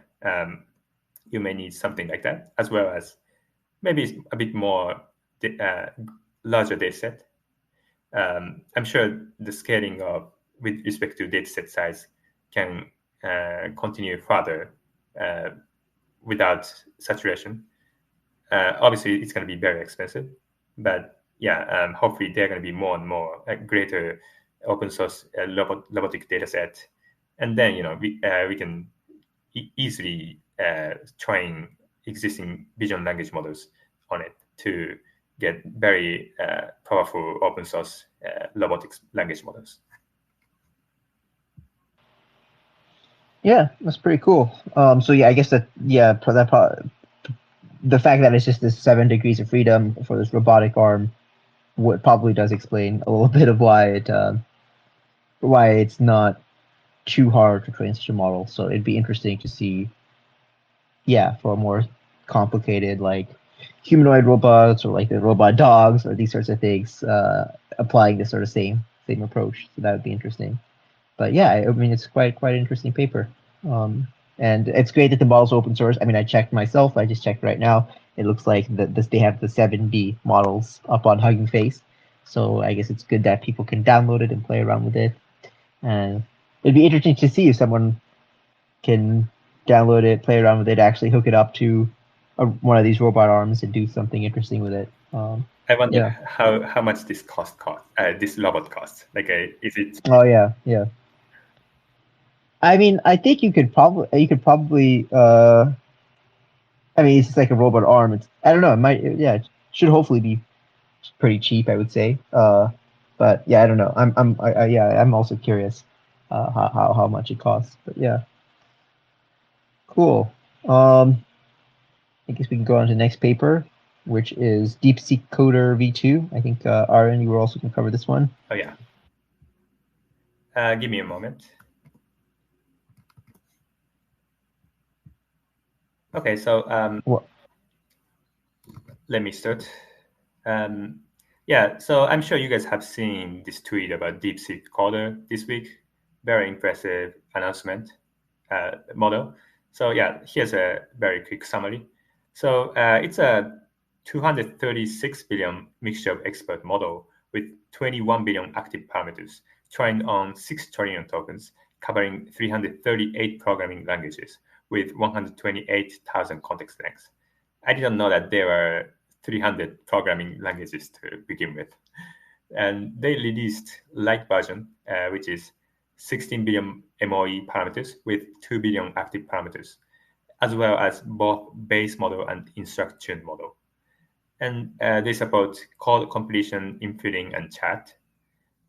you may need something like that, as well as maybe a bit more larger data set. I'm sure the scaling of with respect to data set size can continue further without saturation. Obviously, it's going to be very expensive, but yeah, hopefully there are going to be more and more greater open source robotic data set, and then we can easily train existing vision language models on it to get very powerful open source robotics language models. Yeah, that's pretty cool. So yeah, I guess that the fact that it's just this 7 degrees of freedom for this robotic arm probably does explain a little bit of why it's not too hard to train such a model. So it'd be interesting to see, for a more complicated like humanoid robots or like the robot dogs or these sorts of things, applying this sort of same approach. So that would be interesting. But yeah, I mean, it's quite an interesting paper. And it's great that the model's open source. I mean, I checked myself. I just checked right now. it looks like they have the 7B models up on Hugging Face. So I guess it's good that people can download it and play around with it. And it'd be interesting to see if someone can download it, play around with it, actually hook it up to one of these robot arms and do something interesting with it. I wonder Yeah. how much this this robot costs. Like, is it? Oh yeah, yeah. I mean, I think you could probably. I mean, it's just like a robot arm. I don't know. It might. Yeah, it should hopefully be pretty cheap, I would say. But yeah, I don't know. I'm also curious how much it costs. But yeah, cool. I guess we can go on to the next paper, which is DeepSeek-Coder-V2. I think Aaron, you were also going to cover this one. Oh yeah. Give me a moment. Okay, so let me start. Yeah, so I'm sure you guys have seen this tweet about DeepSeek-Coder this week. Very impressive announcement model. So yeah, here's a very quick summary. So it's a 236 billion mixture of expert model with 21 billion active parameters trained on 6 trillion tokens, covering 338 programming languages with 128,000 context lengths. I didn't know that there were 300 programming languages to begin with. And they released light version, which is 16 billion MOE parameters with 2 billion active parameters, as well as both base model and instruction model. And they support code completion, infilling, and chat.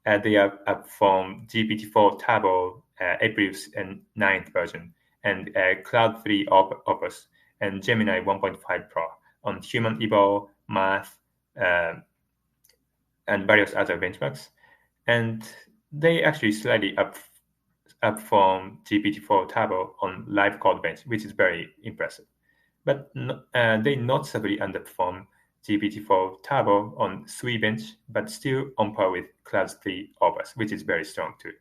They are up from GPT-4 Turbo, April's 9th version, and Cloud 3 Opus, and Gemini 1.5 Pro on Human Evo, Math, and various other benchmarks. And they actually slightly up from GPT-4 Turbo on Live Code Bench, which is very impressive. But they noticeably underperform GPT-4 Turbo on Sui Bench, but still on par with Cloud 3 Opus, which is very strong too.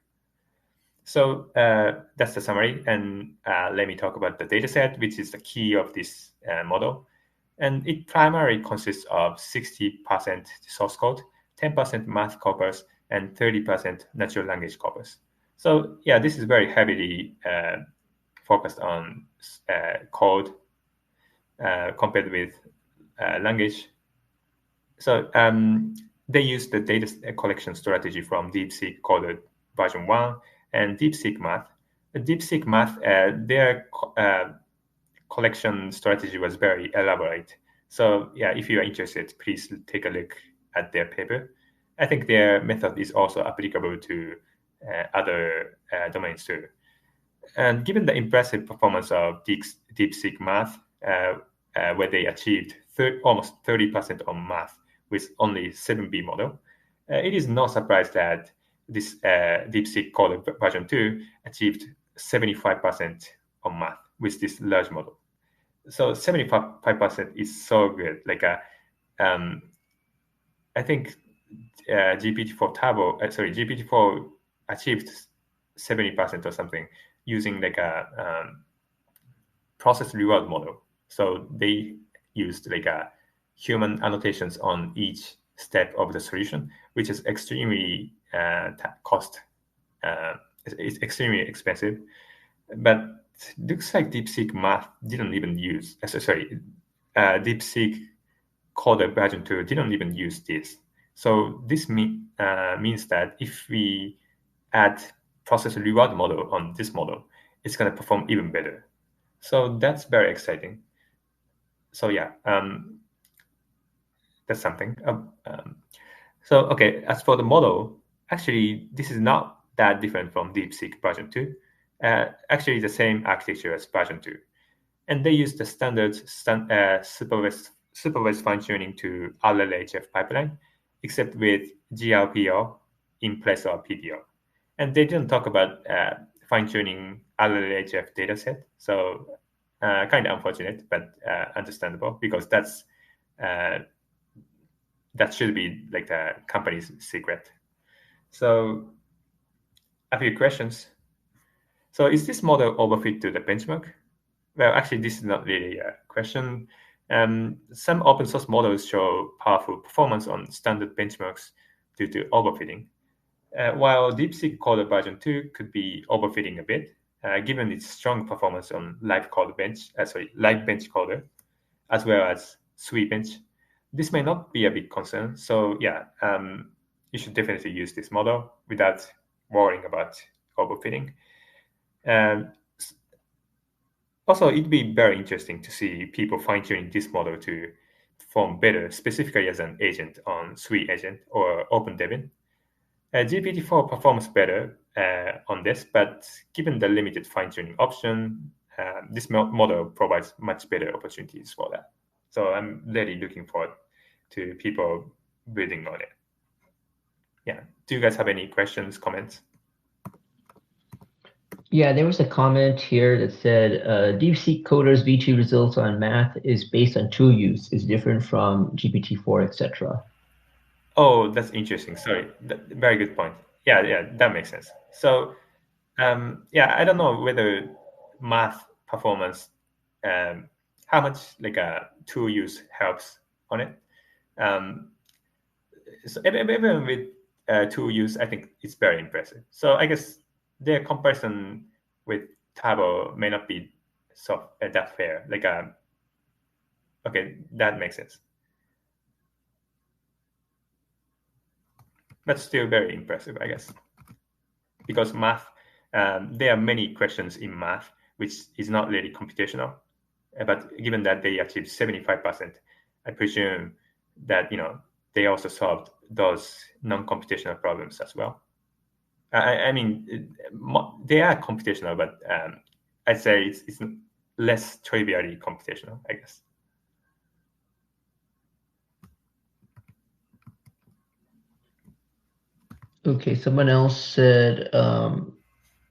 So that's the summary, and let me talk about the dataset, which is the key of this model. And it primarily consists of 60% source code, 10% math corpus, and 30% natural language corpus. So yeah, this is very heavily focused on code compared with language. So they use the data collection strategy from DeepSeek-Coder version 1 and DeepSeek Math. DeepSeek Math, their collection strategy was very elaborate. So yeah, if you are interested, please take a look at their paper. I think their method is also applicable to other domains too. And given the impressive performance of DeepSeek Math, where they achieved almost 30% on math with only 7B model, it is no surprise that this DeepSeek-Coder version 2 achieved 75% on math with this large model. So 75% is so good. Like I think GPT-4 achieved 70% or something using like a process reward model. So they used like a human annotations on each step of the solution, which is extremely it's extremely expensive. But looks like DeepSeek Math didn't even use, DeepSeek-Coder version 2 didn't even use this. So this means that if we add process reward model on this model, it's going to perform even better. So that's very exciting. So yeah, that's something. So okay, as for the model, actually, this is not that different from DeepSeek version 2. Actually, the same architecture as version 2. And they use the standard supervised fine-tuning to RLHF pipeline, except with GRPO in place of PPO. And they didn't talk about fine-tuning RLHF dataset. So kind of unfortunate, but understandable, because that should be like the company's secret. So a few questions. So is this model overfit to the benchmark? Well, actually, this is not really a question. Some open source models show powerful performance on standard benchmarks due to overfitting, while DeepSeek-Coder version 2 could be overfitting a bit, given its strong performance on live bench coder, as well as SweBench. This may not be a big concern. So yeah, you should definitely use this model without worrying about overfitting. Also, it'd be very interesting to see people fine-tuning this model to perform better, specifically as an agent on SweAgent or OpenDevin. GPT-4 performs better on this, but given the limited fine-tuning option, this model provides much better opportunities for that. So I'm really looking forward to people building on it. Yeah. Do you guys have any questions, comments? Yeah, there was a comment here that said DeepSeek-Coder-V2 results on math is based on tool use, is different from GPT-4, etc. Oh, that's interesting. Sorry, very good point. Yeah, that makes sense. So, yeah, I don't know whether math performance, how much like a tool use helps on it. So even with tool use, I think it's very impressive. So I guess their comparison with Turbo may not be that fair. Like, okay, that makes sense. But still very impressive, I guess. Because math, there are many questions in math which is not really computational. But given that they achieved 75%, I presume that they also solved those non-computational problems as well. I mean, they are computational, but I'd say it's less trivially computational, I guess. Okay, someone else said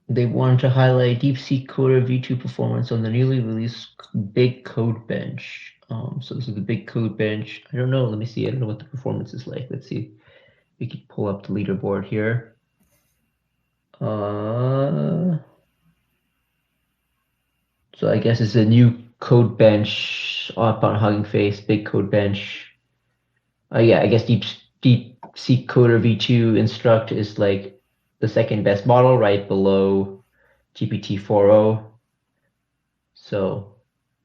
they wanted to highlight DeepSeek-Coder-V2 performance on the newly released Big Code Bench. So this is the Big Code Bench. I don't know. Let me see. I don't know what the performance is like. Let's see. We could pull up the leaderboard here. So I guess it's a new code bench up on Hugging Face, Big Code Bench. Yeah, I guess DeepSeek-Coder-V2 Instruct is like the second best model, right below GPT-4o. So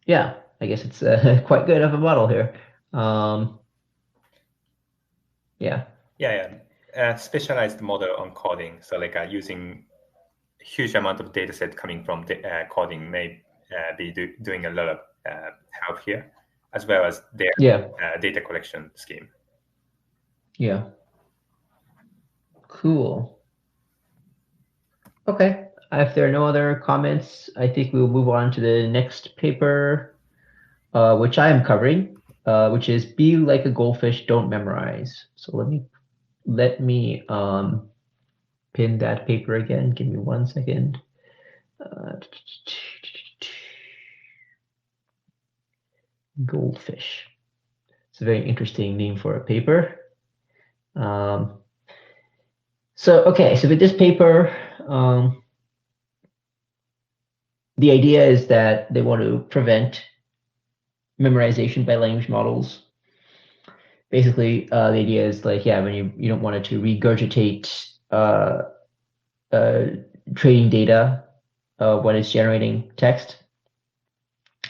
yeah, I guess it's quite good of a model here. Yeah. Specialized model on coding. So like using a huge amount of data set coming from coding may be doing a lot of help here, as well as their data collection scheme. Yeah. Cool. Okay. If there are no other comments, I think we'll move on to the next paper, which I am covering, which is Be Like a Goldfish, Don't Memorize. So let me pin that paper again. Give me 1 second. Goldfish. It's a very interesting name for a paper. So with this paper, the idea is that they want to prevent memorization by language models. Basically, the idea is like, when you don't want it to regurgitate training data when it's generating text.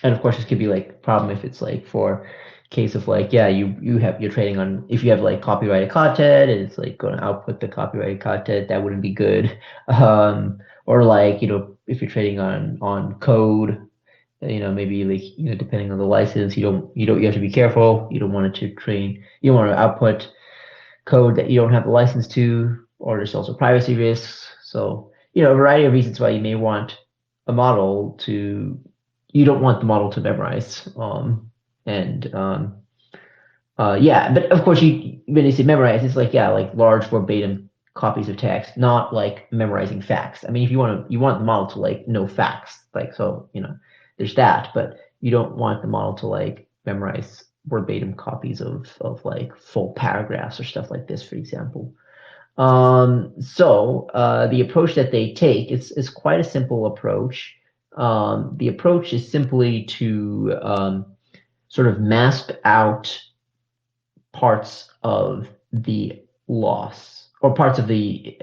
And of course, this could be like a problem if it's like for case of like, you're training on, if you have like copyrighted content and it's like going to output the copyrighted content, that wouldn't be good. Or like, if you're training on code, maybe like, depending on the license, you have to be careful. You don't want it to you don't want to output code that you don't have the license to, or there's also privacy risks. So, a variety of reasons why you may want a model you don't want the model to memorize. But of course when you say memorize, it's like, like large verbatim copies of text, not like memorizing facts. I mean, if you want the model to like know facts, like, so, there's that, but you don't want the model to like memorize verbatim copies of like full paragraphs or stuff like this, for example. So the approach that they take is quite a simple approach. The approach is simply to sort of mask out parts of the loss or parts of the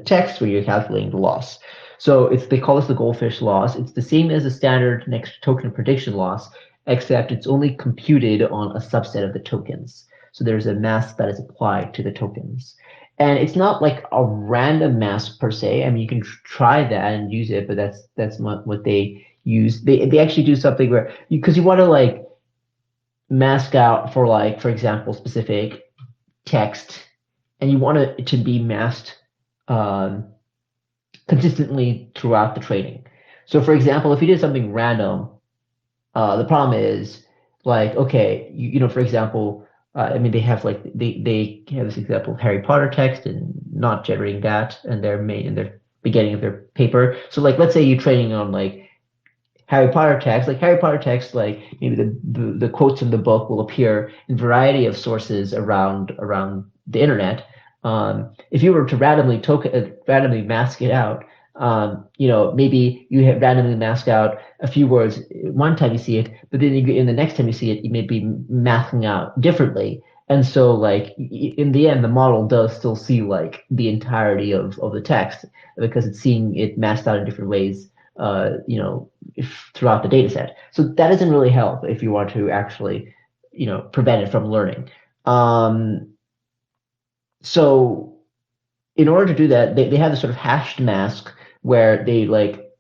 text where you're calculating the loss. So they call this the Goldfish loss. It's the same as the standard next token prediction loss, except it's only computed on a subset of the tokens. So there's a mask that is applied to the tokens. And it's not like a random mask per se. I mean, you can try that and use it, but that's not what they use. They actually do something where because you want to like mask out for like, for example, specific text, and you want it to be masked consistently throughout the training. So for example, if you did something random, the problem is like, okay, you know, for example, I mean, they have this example of Harry Potter text and not generating that, and they're made in their beginning of their paper. So like, let's say you're training on like Harry Potter text, like maybe the quotes from the book will appear in a variety of sources around the internet. If you were to randomly mask it out, you know, maybe you have randomly mask out a few words one time you see it, but then in the next time you see it, you may be masking out differently. And so like in the end, the model does still see like the entirety of the text because it's seeing it masked out in different ways, you know, throughout the data set. So that doesn't really help if you want to actually, you know, prevent it from learning. So in order to do that, they have this sort of hashed mask where they like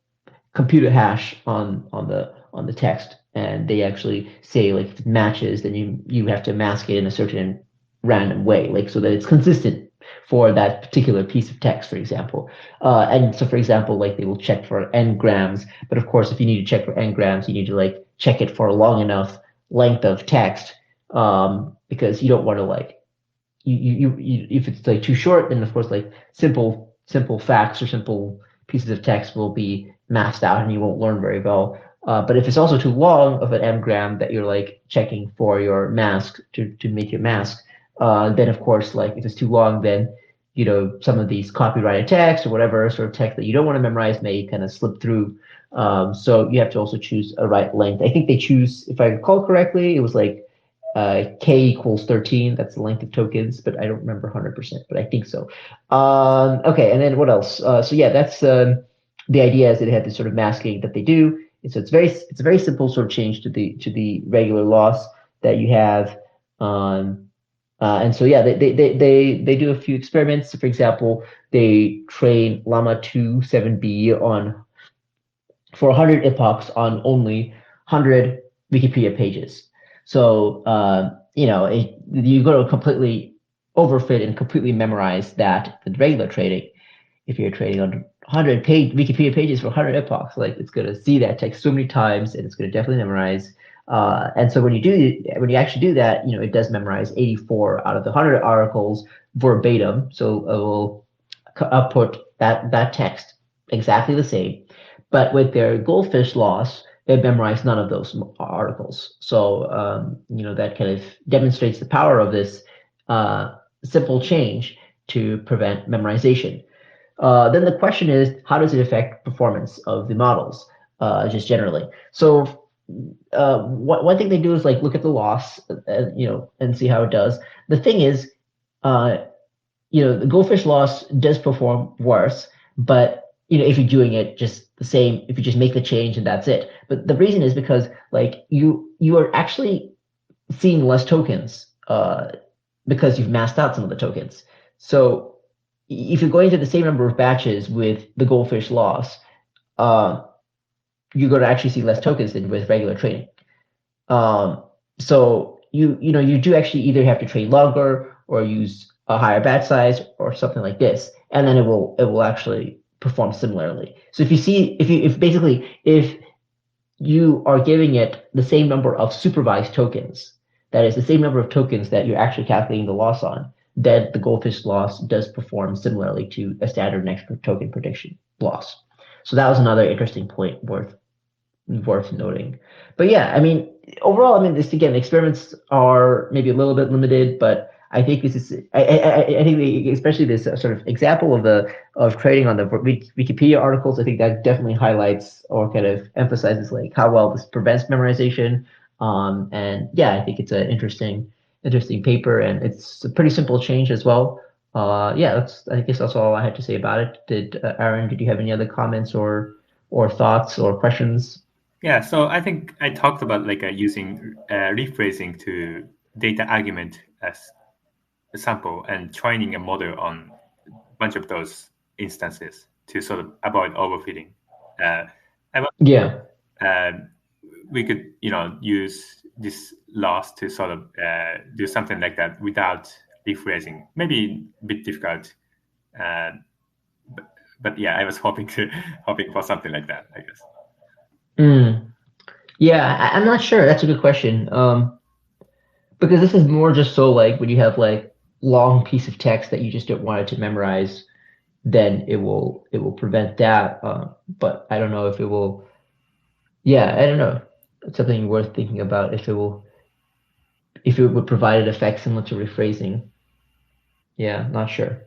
compute a hash on the text, and they actually say like if it matches, then you have to mask it in a certain random way, like so that it's consistent for that particular piece of text, for example. And so, for example, like they will check for n-grams, but of course, if you need to check for n-grams, you need to like check it for a long enough length of text, because you don't want to like you if it's like too short, then of course like simple facts or simple pieces of text will be masked out and you won't learn very well. But if it's also too long of an n-gram that you're like checking for your mask to make your mask, then of course like if it's too long, then you know some of these copyrighted text or whatever sort of text that you don't want to memorize may kind of slip through. So you have to also choose a right length. I think they choose, if I recall correctly, it was like k equals 13. That's the length of tokens, but I don't remember 100%, but I think so. Okay, and then what else? So yeah, that's the idea is that they have this sort of masking that they do. And so it's a very simple sort of change to the regular loss that you have. And so yeah, they do a few experiments. For example, they train Llama 2 7B for 100 epochs on only 100 Wikipedia pages. So, you know, you got to completely overfit and completely memorize that with regular trading. If you're trading on 100 Wikipedia pages for 100 epochs, like it's going to see that text so many times and it's going to definitely memorize. And so when you actually do that, you know, it does memorize 84 out of the 100 articles verbatim. So it will output that text exactly the same. But with their Goldfish loss, they memorized none of those articles. So, you know, that kind of demonstrates the power of this simple change to prevent memorization. Then the question is, how does it affect performance of the models, just generally? So one thing they do is like look at the loss, you know, and see how it does. The thing is, you know, the Goldfish loss does perform worse, but you know, if you're doing it just the same, if you just make the change and that's it. But the reason is because like you are actually seeing less tokens because you've masked out some of the tokens. So if you're going to the same number of batches with the Goldfish loss, you're going to actually see less tokens than with regular training. So you know you do actually either have to train longer or use a higher batch size or something like this, and then it will actually perform similarly. So if you are giving it the same number of supervised tokens, that is the same number of tokens that you're actually calculating the loss on, then the Goldfish loss does perform similarly to a standard next token prediction loss. So that was another interesting point worth noting. But yeah, I mean, overall, I mean, this again, experiments are maybe a little bit limited, but I think this is, I think especially this sort of example of trading on the Wikipedia articles, I think that definitely highlights or kind of emphasizes like how well this prevents memorization. And yeah, I think it's an interesting paper, and it's a pretty simple change as well. Yeah, I guess that's all I had to say about it. Aaron, did you have any other comments or thoughts or questions? Yeah, so I think I talked about like using rephrasing to data argument as a sample and training a model on a bunch of those instances to sort of avoid overfitting. Yeah. We could, use this loss to sort of do something like that without rephrasing. Maybe a bit difficult, uh, but yeah, I was hoping for something like that, I guess. Yeah, I'm not sure. That's a good question. Because this is more just so like when you have like long piece of text that you just don't want it to memorize, then it will prevent that. But I don't know if it will. Yeah, I don't know. It's something worth thinking about if it would provide an effect similar to rephrasing. Yeah, not sure.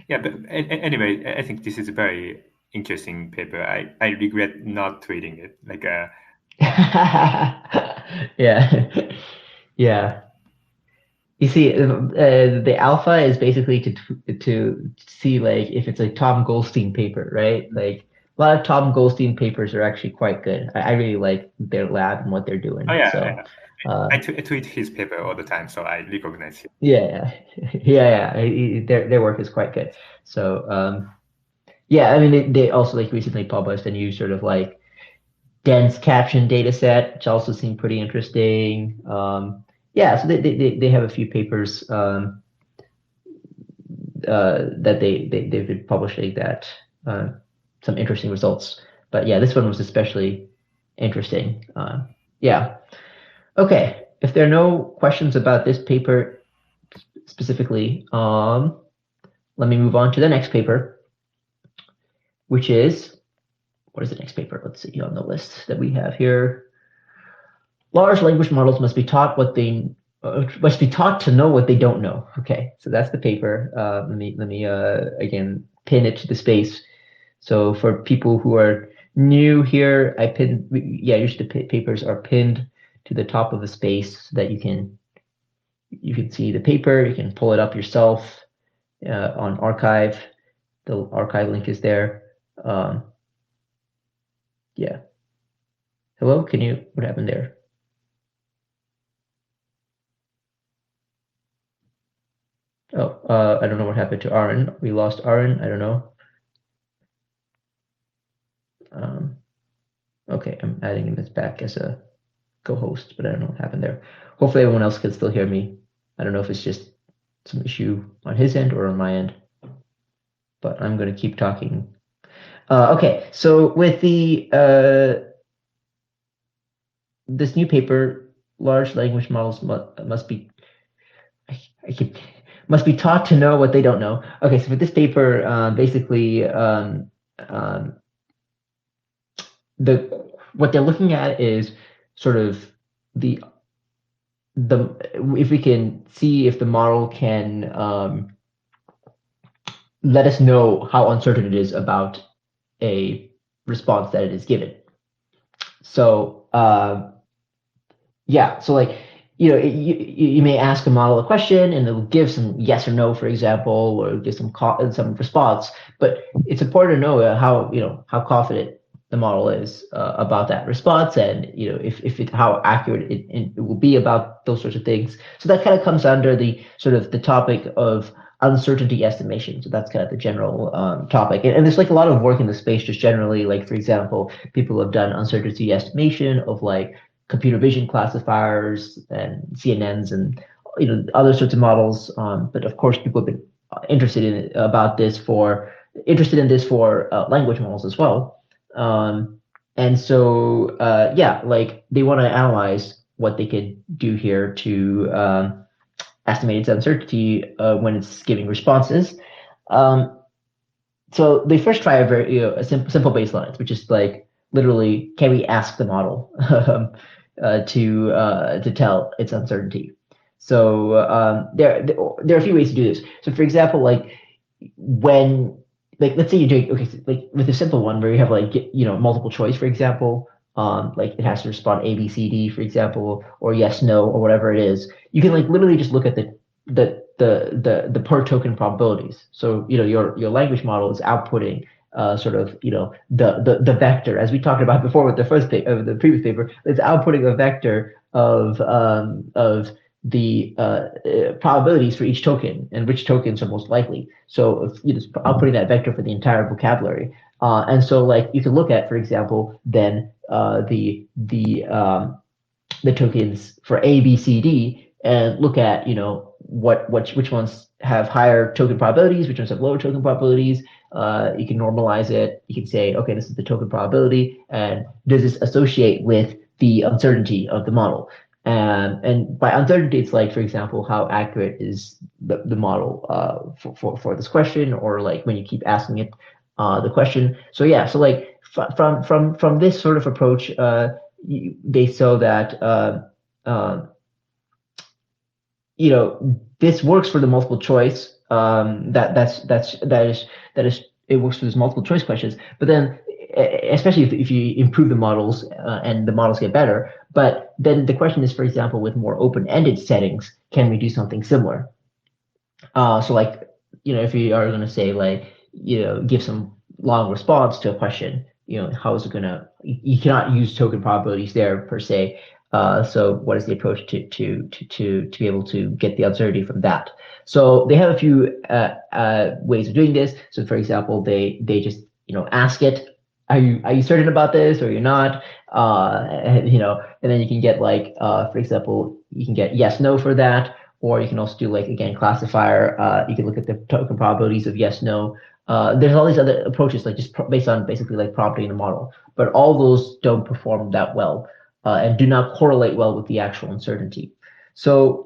Yeah, but anyway, I think this is a very interesting paper. I regret not reading it. Like, Yeah, yeah. You see, the alpha is basically to see like if it's a Tom Goldstein paper, right? Like a lot of Tom Goldstein papers are actually quite good. I really like their lab and what they're doing. yeah, So, I tweet his paper all the time, so I recognize him. yeah, yeah. Their work is quite good. So, yeah, I mean, they also like recently published a new sort of like dense caption data set, which also seemed pretty interesting. Yeah, so they have a few papers that they've been publishing that some interesting results. But yeah, this one was especially interesting. Yeah. Okay. If there are no questions about this paper specifically, let me move on to the next paper, which is what is the next paper? Let's see on the list that we have here. Large language models must be taught to know what they don't know. Okay, so that's the paper. Let me again pin it to the space. So for people who are new here, usually the papers are pinned to the top of the space so that you can see the paper. You can pull it up yourself on archive. The archive link is there. Yeah. Hello, what happened there? Oh, I don't know what happened to Aaron. We lost Aaron. I don't know. Okay, I'm adding him as back as a co-host, but I don't know what happened there. Hopefully everyone else can still hear me. I don't know if it's just some issue on his end or on my end, but I'm going to keep talking. Okay, so with this new paper, large language models must be must be taught to know what they don't know. Okay, so with this paper, basically, what they're looking at is sort of the if we can see if the model can let us know how uncertain it is about a response that it is given. So yeah, so like you may ask a model a question and it'll give some yes or no, for example, or give some response. But it's important to know how confident the model is about that response, and how accurate it will be about those sorts of things. So that kind of comes under the sort of the topic of uncertainty estimation. So that's kind of the general topic. And there's like a lot of work in the space just generally. Like for example, people have done uncertainty estimation of like computer vision classifiers and CNNs and other sorts of models. But of course, people have been interested in this for language models as well. And so yeah, like they want to analyze what they could do here to estimate its uncertainty when it's giving responses. So they first try a very simple baseline, which is like literally, can we ask the model to tell its uncertainty? So there are a few ways to do this. So for example, like when let's say you're doing so, like with a simple one where you have like multiple choice, for example, like it has to respond A, B, C, D, for example, or yes, no, or whatever it is. You can like literally just look at the per token probabilities. So your language model is outputting sort of the vector, as we talked about before with the previous paper. It's outputting a vector of the probabilities for each token and which tokens are most likely. So if you just outputting that vector for the entire vocabulary. And so like you can look at, for example, then the tokens for A, B, C, D, and look at which ones have higher token probabilities, which ones have lower token probabilities. You can normalize it. You can say, okay, this is the token probability, and does this associate with the uncertainty of the model? And by uncertainty, it's like, for example, how accurate is the model for this question, or like when you keep asking it the question. So yeah, so like from this sort of approach, they show that uh, this works for the multiple choice. That is it works for these multiple choice questions. But then, especially if you improve the models and the models get better. But then the question is, for example, with more open-ended settings, can we do something similar? So like, if you are going to say like, give some long response to a question, how is it going to, you cannot use token probabilities there per se. So what is the approach to be able to get the uncertainty from that? So they have a few ways of doing this. So for example, they just, ask it, are you certain about this or you're not? And then you can get like, for example, you can get yes, no for that. Or you can also do like, again, classifier. You can look at the token probabilities of yes, no. There's all these other approaches, like just based on basically like prompting the model, but all those don't perform that well and do not correlate well with the actual uncertainty. So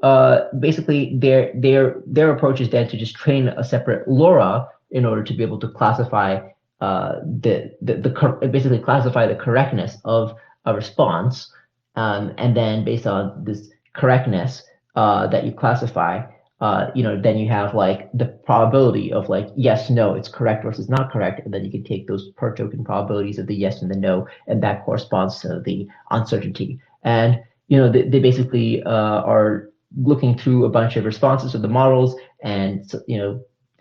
basically, their approach is then to just train a separate LoRa in order to be able to classify basically classify the correctness of a response, and then based on this correctness that you classify, then you have like the probability of like yes, no, it's correct versus not correct, and then you can take those per token probabilities of the yes and the no, and that corresponds to the uncertainty. And they basically are looking through a bunch of responses of the models, and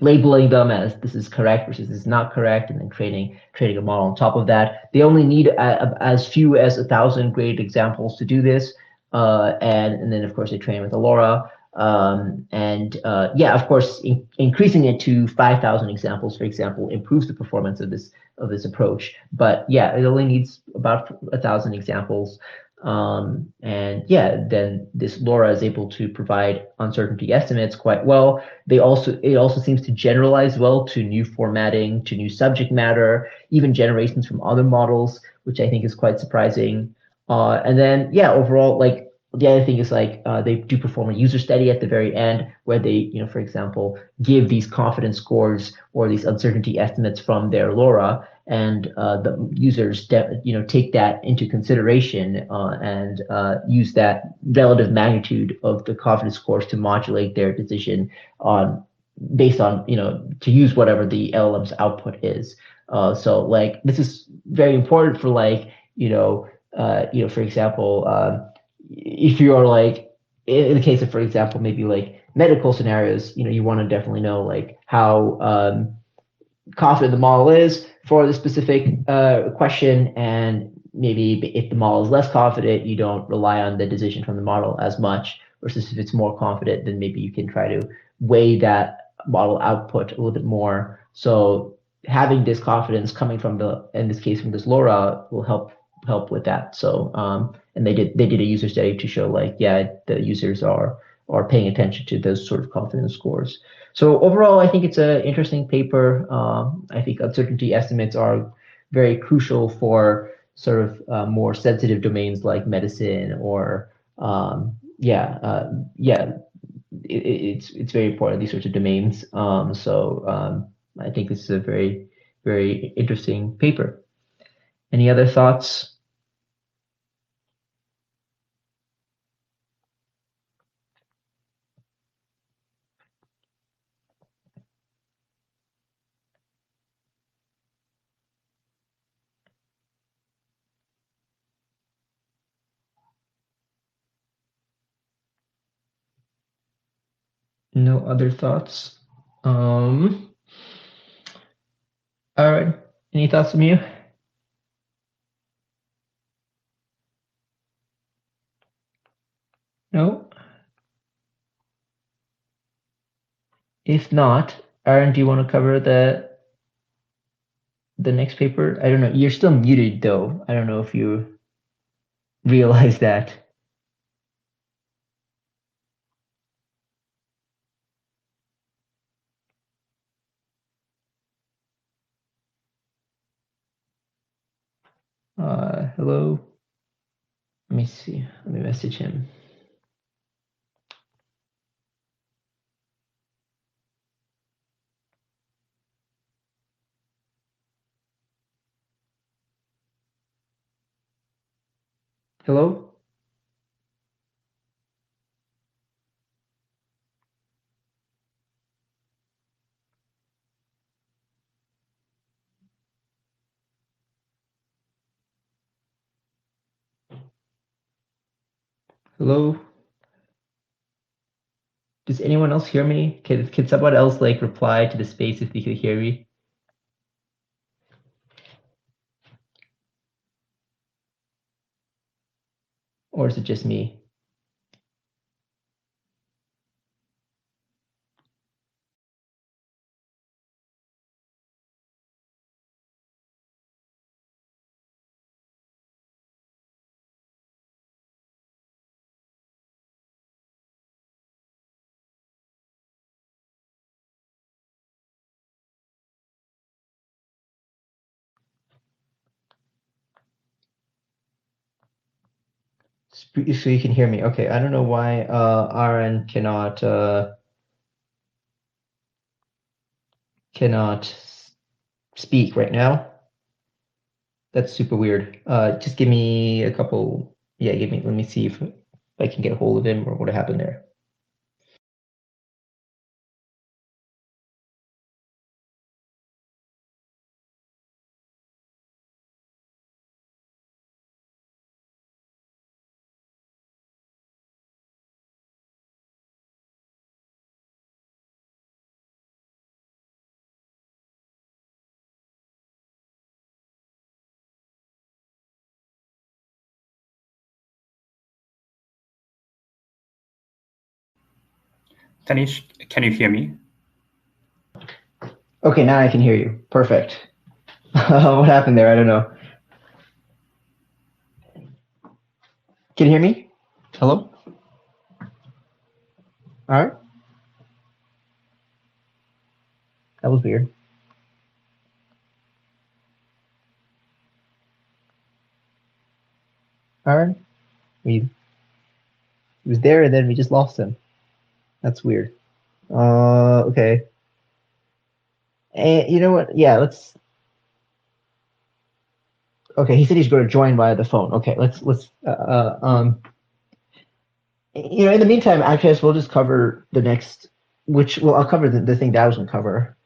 labeling them as this is correct versus this is not correct, and then training a model on top of that. They only need as few as 1,000 graded examples to do this. And then of course they train with LoRa. Of course, increasing it to 5,000 examples, for example, improves the performance of this approach. But yeah, it only needs about 1,000 examples. Then this LoRa is able to provide uncertainty estimates quite well. It also seems to generalize well to new formatting, to new subject matter, even generations from other models, which I think is quite surprising. And then, overall, like the other thing is like they do perform a user study at the very end where they, for example, give these confidence scores or these uncertainty estimates from their LoRa, and the users, take that into consideration and use that relative magnitude of the confidence scores to modulate their decision based on, to use whatever the LLM's output is. So like this is very important for like, for example, if you are like, in the case of, for example, maybe like medical scenarios, you want to definitely know like how confident the model is for the specific question, and maybe if the model is less confident, you don't rely on the decision from the model as much, versus if it's more confident, then maybe you can try to weigh that model output a little bit more. So having this confidence coming from in this case, from this LoRa will help with that. So and they did a user study to show like, yeah, the users are paying attention to those sort of confidence scores. So overall, I think it's an interesting paper. I think uncertainty estimates are very crucial for sort of more sensitive domains like medicine or it's very important, these sorts of domains. I think this is a very, very interesting paper. Any other thoughts? No other thoughts? All right. Any thoughts from you? No? If not, Aaron, do you want to cover the next paper? I don't know. You're still muted though. I don't know if you realize that. Hello? Let me see. Let me message him. Hello? Hello? Does anyone else hear me? Can someone else like reply to the space if they could hear me? Or is it just me? So you can hear me. Okay, I don't know why Aaron cannot speak right now. That's super weird. Just give me a couple. Yeah, let me see if I can get a hold of him or what happened there. Tanish, can you hear me? Okay, now I can hear you. Perfect. What happened there? I don't know. Can you hear me? Hello? All right. That was weird. All right. He was there and then we just lost him. That's weird. Okay. And you know what? Yeah, let's. Okay, he said he's going to join via the phone. Okay, let's. In the meantime, I guess we'll just cover the next, I'll cover the thing that I was going to cover.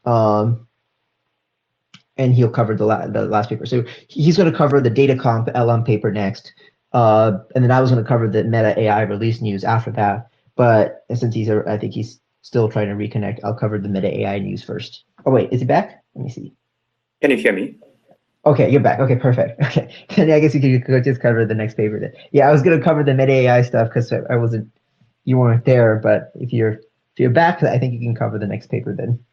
And he'll cover the last paper. So he's going to cover the DataComp-LM paper next. And then I was going to cover the Meta AI release news after that. But since I think he's still trying to reconnect, I'll cover the Meta AI news first. Oh, wait, is he back? Let me see. Can you hear me? Okay, you're back. Okay, perfect. Okay, then I guess you could just cover the next paper then. Yeah, I was going to cover the Meta AI stuff because you weren't there. But if you're back, I think you can cover the next paper then.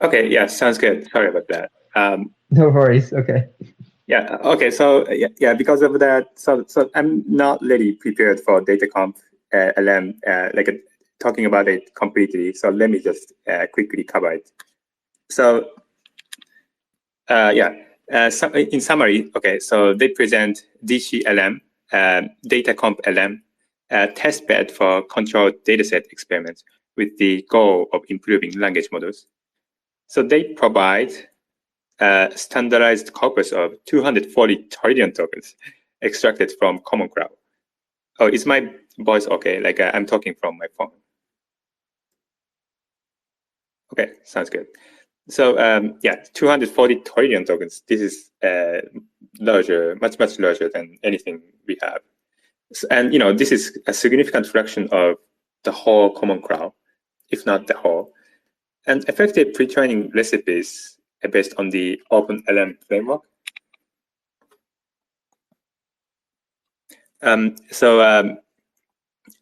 Okay, yeah, sounds good. Sorry about that. No worries. Okay. Yeah. Okay. So because of that, so I'm not really prepared for DataComp-LM, talking about it completely. So let me just quickly cover it. So in summary, okay. So they present DCLM, DataComp-LM, testbed for controlled dataset experiments with the goal of improving language models. So they provide a standardized corpus of 240 trillion tokens extracted from Common Crowd. Oh, is my voice okay? I'm talking from my phone. Okay, sounds good. So 240 trillion tokens. This is larger, much larger than anything we have. And this is a significant fraction of the whole Common Crowd. if not the whole. And effective pre-training recipes are based on the OpenLM framework.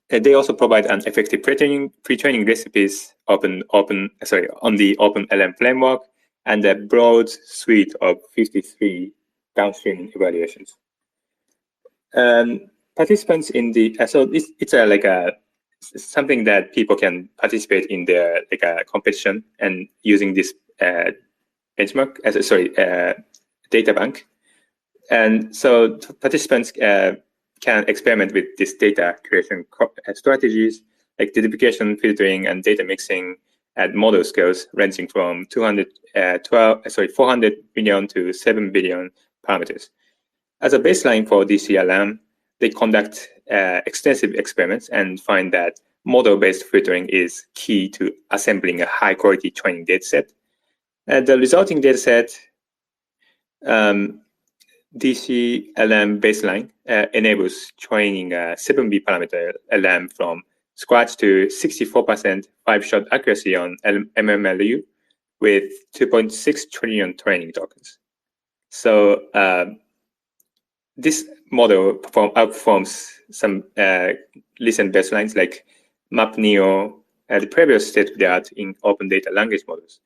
They also provide an effective pre-training recipes on the OpenLM framework and a broad suite of 53 downstream evaluations. Participants in the so it's like a something that people can participate in their competition and using this benchmark data bank, and so participants can experiment with this data creation strategies like identification, filtering, and data mixing at model scales ranging from 400 billion to 7 billion parameters. As a baseline for DCLM, they conduct extensive experiments and find that model-based filtering is key to assembling a high-quality training dataset. And the resulting dataset, DCLM baseline, enables training a 7B parameter LM from scratch to 64% 5-shot accuracy on MMLU with 2.6 trillion training tokens. So this model outperforms some recent baselines like MapNeo, the previous state-of-the-art in open data language models.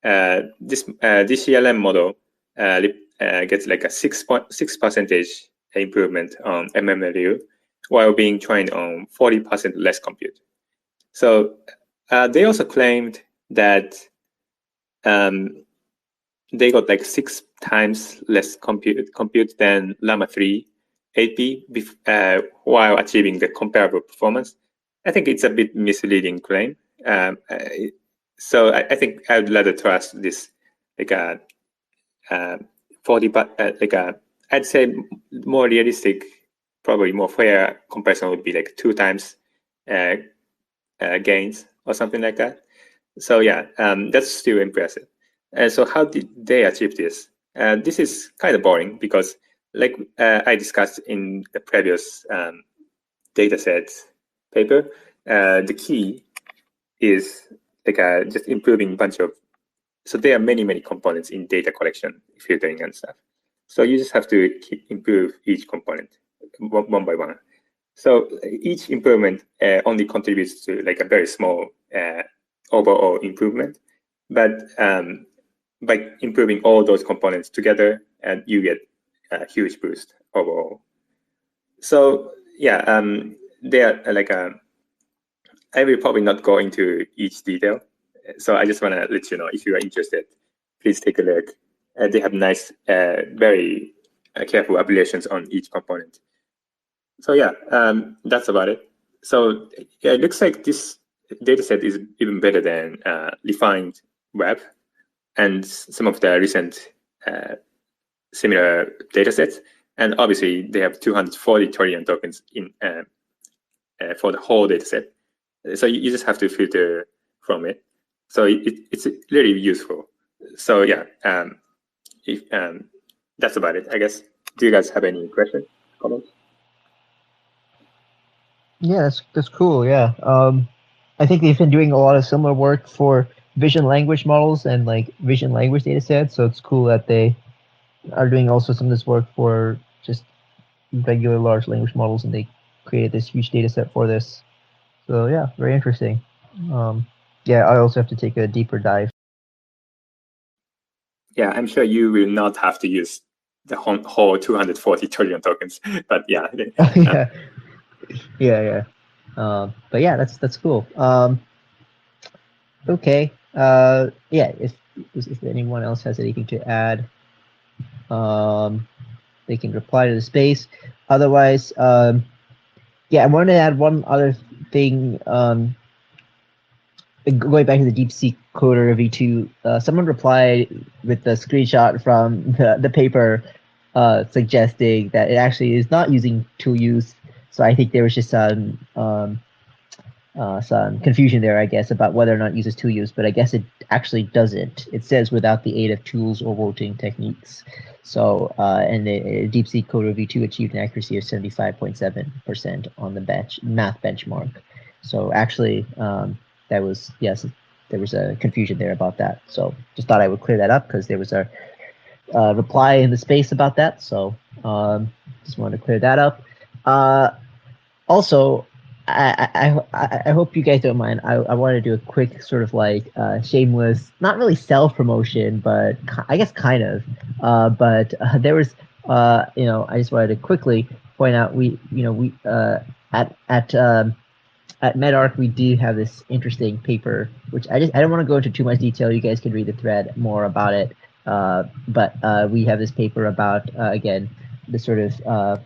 This DCLM model gets like a 6% improvement on MMLU while being trained on 40% less compute. So they also claimed that they got like 6 times less compute than Llama 3 8B while achieving the comparable performance. I think it's a bit misleading claim. So I think I would rather trust this like a 40, I'd say more realistic, probably more fair comparison would be like 2 times gains or something like that. So yeah, that's still impressive. And so how did they achieve this? This is kind of boring because like I discussed in the previous dataset paper, the key is like just improving a bunch of, so there are many components in data collection, filtering and stuff. So you just have to improve each component one by one. So each improvement only contributes to like a very small overall improvement, but by improving all those components together, and you get a huge boost overall. So yeah, they are like I will probably not go into each detail. So I just want to let you know, if you are interested, please take a look. They have nice, very careful evaluations on each component. So yeah, that's about it. So yeah, it looks like this dataset is even better than refined web and some of the recent similar datasets. And obviously, they have 240 trillion tokens in for the whole dataset. So you just have to filter from it. So it's really useful. So yeah, that's about it, I guess. Do you guys have any questions, comments? Yeah, that's cool. Yeah, I think they've been doing a lot of similar work for vision language models and like vision language data sets. So it's cool that they are doing also some of this work for just regular large language models, and they created this huge data set for this. So yeah, very interesting. Yeah, I also have to take a deeper dive. Yeah, I'm sure you will not have to use the whole 240 trillion tokens, but yeah. yeah. But yeah, that's cool. Okay. Yeah. If anyone else has anything to add, they can reply to the space. Otherwise, yeah, I wanted to add one other thing. Going back to the DeepSeek-Coder-V2, someone replied with a screenshot from the paper suggesting that it actually is not using tool use. So I think there was just some confusion there, I guess, about whether or not it uses tool use, but I guess it actually doesn't. It says without the aid of tools or voting techniques. So, and the DeepSeek-Coder-V2 achieved an accuracy of 75.7% on the math benchmark. So actually, that was, yes, there was a confusion there about that. So just thought I would clear that up because there was a reply in the space about that. So just wanted to clear that up. Also, I hope you guys don't mind. I want to do a quick sort of like shameless, not really self promotion, but I guess kind of. But there was, I just wanted to quickly point out we at MedArc we do have this interesting paper, which I don't want to go into too much detail. You guys can read the thread more about it. But we have this paper about again the sort of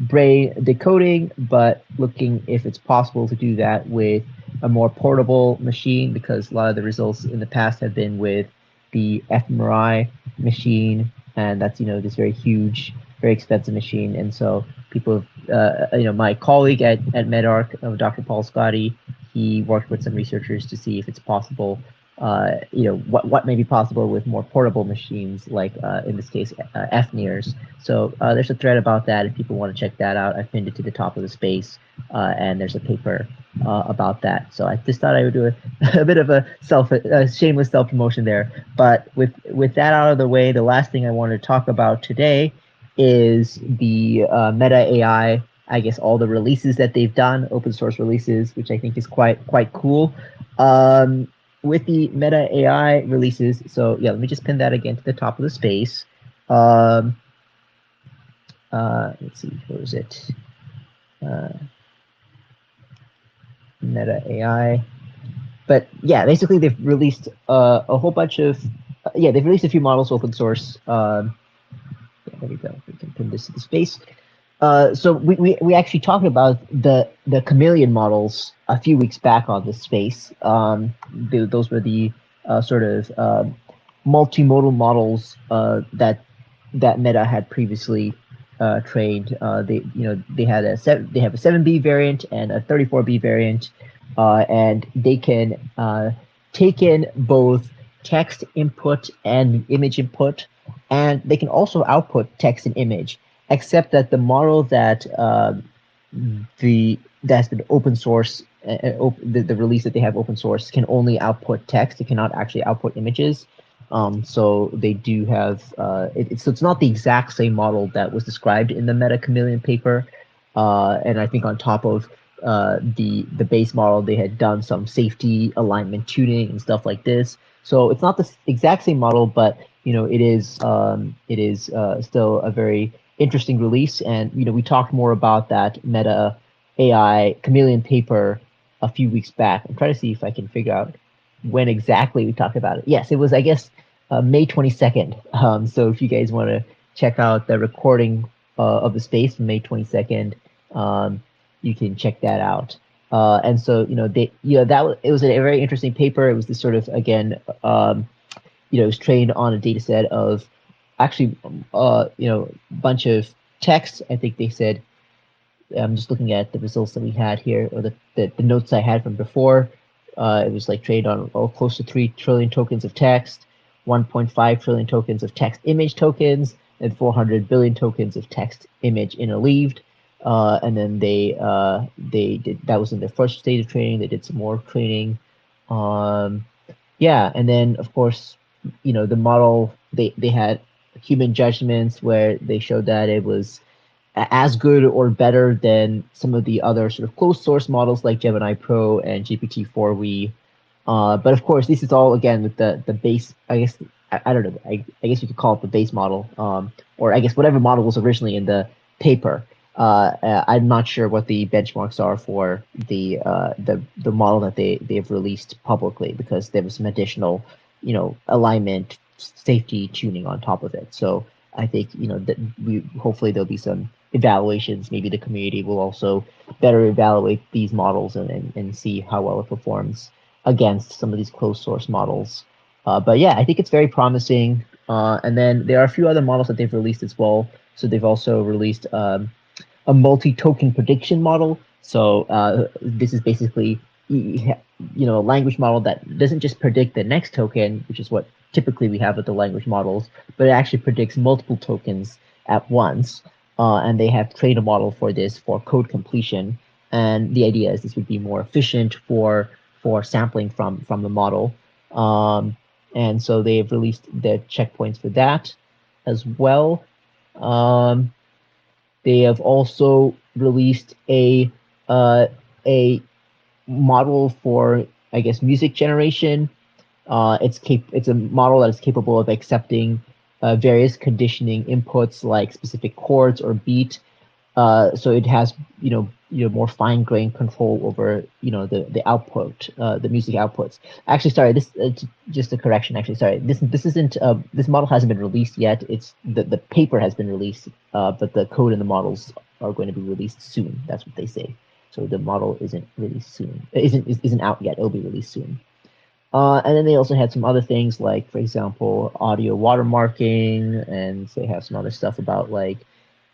brain decoding, but looking if it's possible to do that with a more portable machine, because a lot of the results in the past have been with the fMRI machine, and that's this very huge, very expensive machine. And so people, my colleague at MedArc, Dr. Paul Scotti, he worked with some researchers to see if it's possible. What may be possible with more portable machines, like in this case, fNIRS. So there's a thread about that if people want to check that out. I pinned it to the top of the space, and there's a paper about that. So I just thought I would do a bit of a shameless self-promotion there. But with that out of the way, the last thing I wanted to talk about today is the Meta AI. I guess all the releases that they've done, open source releases, which I think is quite cool. With the Meta AI releases, so yeah, let me just pin that again to the top of the space. Let's see, where is it? Meta AI. But yeah, basically they've released a whole bunch of, they've released a few models open source. There we go, we can pin this to the space. So we actually talked about the chameleon models a few weeks back on this space. Those were the sort of multimodal models that Meta had previously trained. They have a 7B variant and a 34B variant, and they can take in both text input and image input, and they can also output text and image. Except that the model that's been open source, the release that they have open source can only output text. It cannot actually output images. So they do have so it's not the exact same model that was described in the Meta Chameleon paper. And I think on top of the base model, they had done some safety alignment tuning and stuff like this. So it's not the exact same model, but it is still a very interesting release. And we talked more about that Meta AI Chameleon paper a few weeks back. I'm trying to see if I can figure out when exactly we talked about it. Yes, it was, I guess, May 22nd. So if you guys want to check out the recording of the space from May 22nd, you can check that out. And so it was a very interesting paper. It was this sort of, again, it was trained on a data set of actually, bunch of text. I think they said, I'm just looking at the results that we had here, or the notes I had from before. It was like trained on close to 3 trillion tokens of text, 1.5 trillion tokens of text image tokens, and 400 billion tokens of text image interleaved. And then they did, that was in their first stage of training. They did some more training. And then of course, the model, they had human judgments where they showed that it was as good or better than some of the other sort of closed source models like Gemini Pro and GPT-4V. But of course, this is all, again, with the base, I guess, I don't know, I guess you could call it the base model, or I guess whatever model was originally in the paper. I'm not sure what the benchmarks are for the model that they've released publicly, because there was some additional, alignment, safety tuning on top of it. So I think, that hopefully there'll be some evaluations. Maybe the community will also better evaluate these models and see how well it performs against some of these closed source models. But yeah, I think it's very promising. And then there are a few other models that they've released as well. So they've also released a multi-token prediction model. So this is basically a language model that doesn't just predict the next token, which is what typically we have with the language models, but it actually predicts multiple tokens at once. And they have trained a model for this for code completion. And the idea is this would be more efficient for for sampling from the model. And so they've released the checkpoints for that as well. They have also released a model for, I guess, music generation. It's a model that is capable of accepting various conditioning inputs like specific chords or beat. So it has more fine-grained control over the output, the music outputs. Actually, sorry, this just a correction. Actually, sorry, this isn't this model hasn't been released yet. It's the paper has been released, but the code and the models are going to be released soon. That's what they say. So the model isn't released soon. Isn't out yet. It'll be released soon. And then they also had some other things like, for example, audio watermarking, and they have some other stuff about like